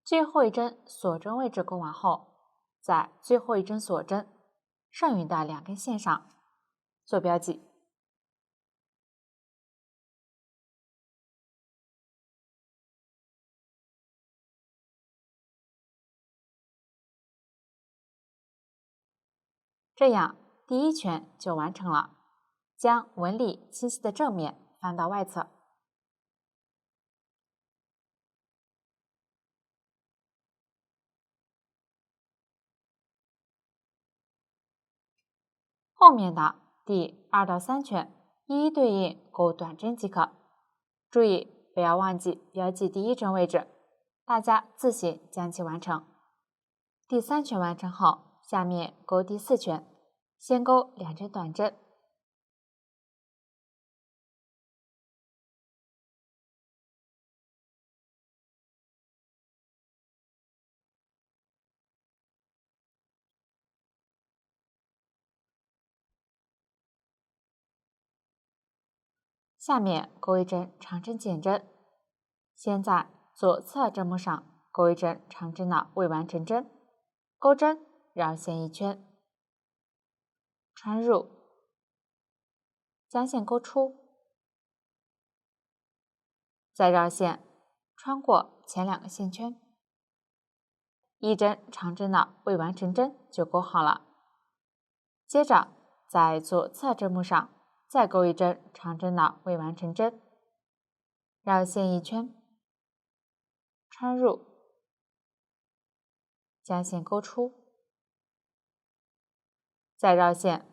最后一针锁针位置钩完后，在最后一针锁针剩余的2根线上做标记。这样第一圈就完成了，将纹理清晰的正面翻到外侧。后面的第2到3圈一一对应钩短针即可，注意不要忘记标记第一针位置，大家自行将其完成。第3圈完成后，下面钩第4圈，先钩2针短针，下面钩1针长针减针，先在左侧针目上钩1针长针的未完成针，钩针绕线1圈，穿入，将线钩出，再绕线穿过前2个线圈，1针长针的未完成针就钩好了。接着在左侧针目上再钩1针长针的未完成针，绕线1圈，穿入，将线钩出，再绕线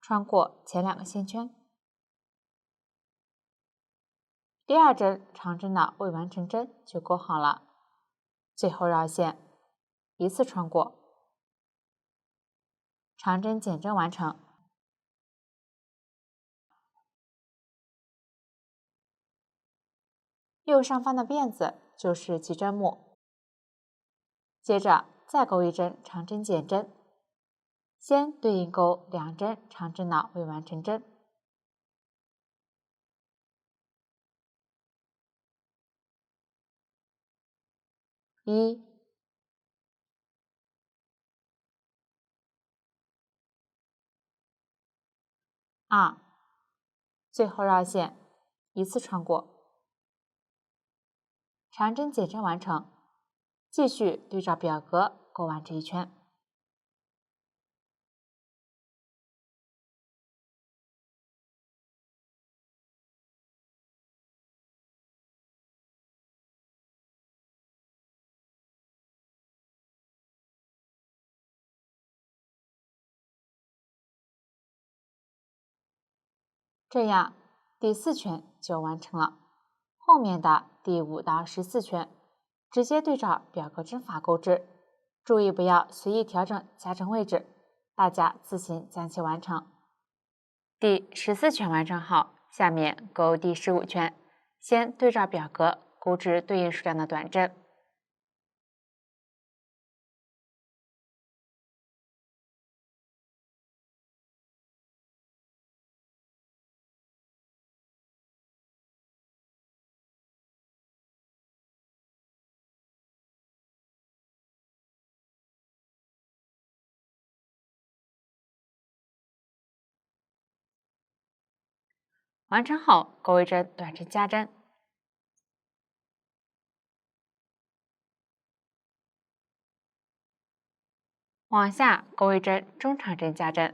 穿过前2个线圈，第2针长针的未完成针就钩好了。最后绕线一次穿过，长针减针完成。右上方的辫子就是其针目，接着再钩1针长针减针，先对应钩2针长针的未完成针，1、2，最后绕线一次穿过，长针减针完成。继续对照表格钩完这一圈。这样第4圈就完成了，后面的第5到14圈直接对照表格针法钩织，注意不要随意调整加针位置，大家自行将其完成。第14圈完成后，下面钩第15圈，先对照表格钩织对应数量的短针。完成后，钩1针短针加针，往下钩1针中长针加针，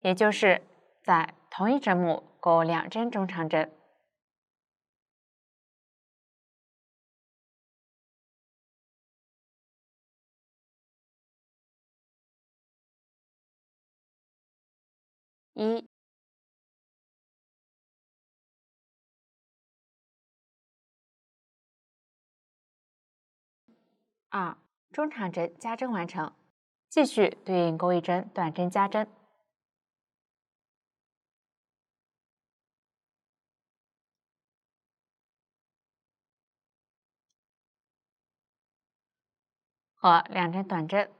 也就是在同一针目钩2针中长针。1、2，中长针加针完成，继续对应钩1针短针加针。和2针短针，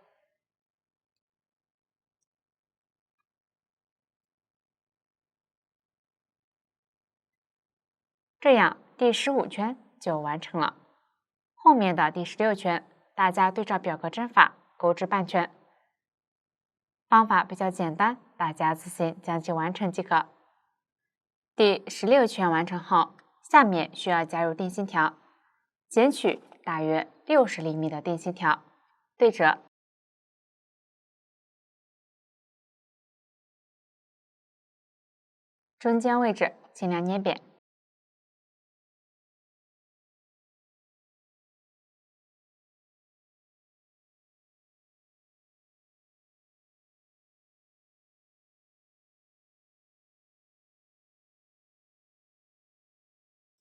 这样第15圈就完成了。后面的第16圈，大家对照表格针法钩织半圈，方法比较简单，大家自行将其完成即可。第16圈完成后，下面需要加入定心条，剪取大约60厘米的定心条，对折。中间位置尽量捏扁。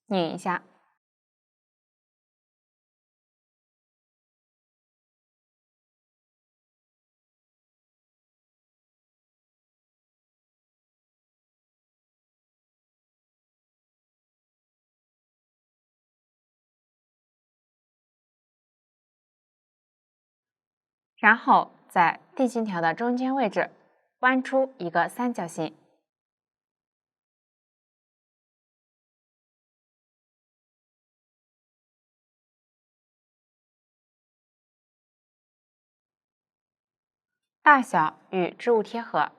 拧一下。然后在地心条的中间位置弯出一个三角形，大小与织物贴合。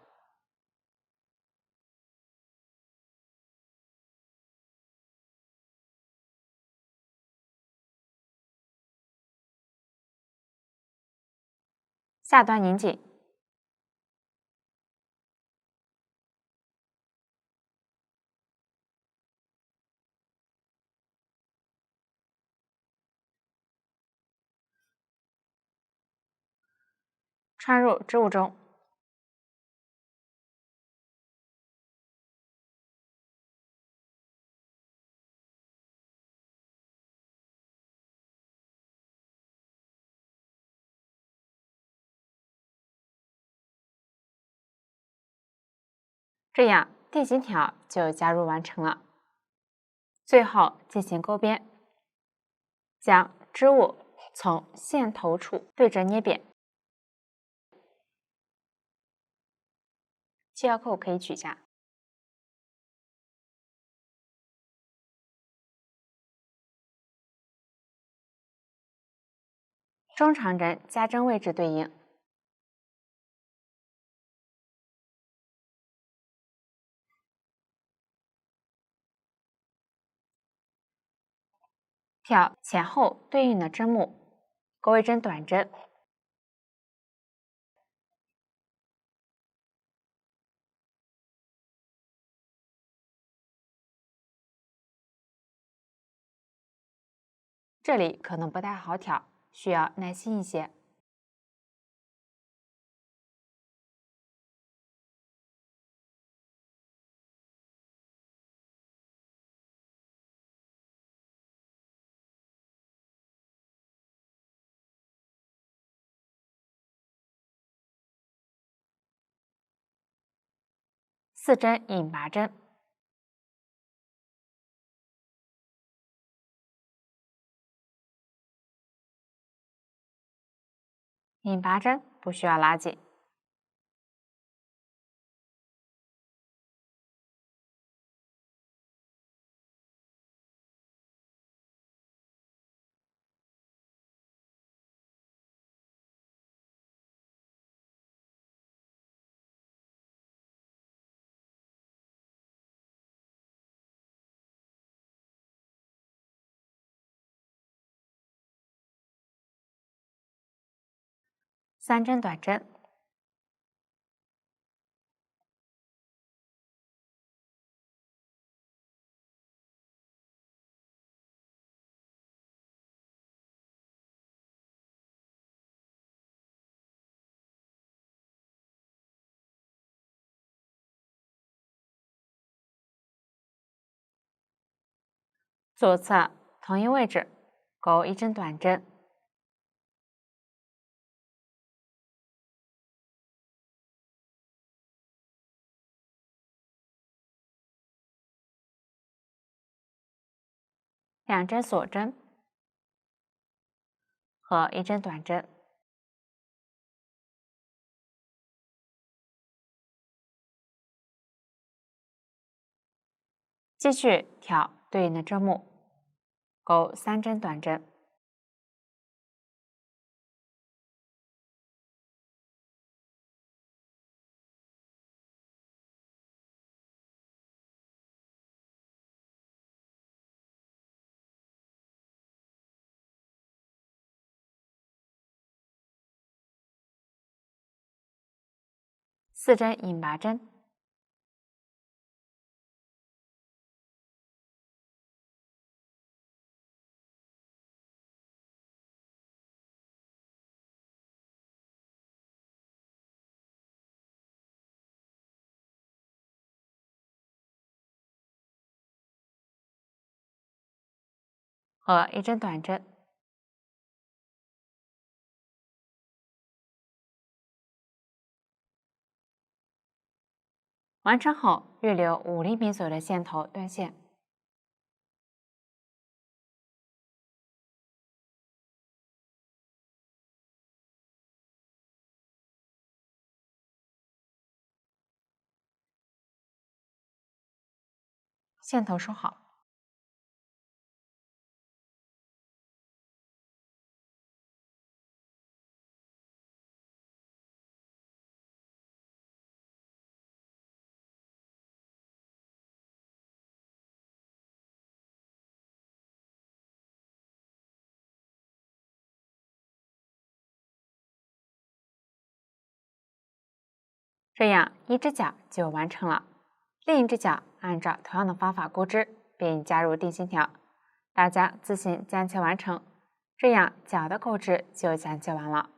下端拧紧。穿入织物中。这样地心条就加入完成了。最后进行钩边，将织物从线头处对折捏扁，系腰扣可以取下。中长针加针位置对应。挑前后对应的针目，钩一针短针，这里可能不太好挑，需要耐心一些。4针引拔针，引拔针不需要拉紧。3针短针，左侧同一位置钩一针短针，2针锁针和一针短针，继续挑对应的针目，钩3针短针，4针引拔针，和一针短针。完成后，预留5厘米左右的线头断线。线头收好。这样一只脚就完成了，另一只脚按照同样的方法钩织，并加入定心条。大家自行将其完成，这样脚的钩织就讲解完了。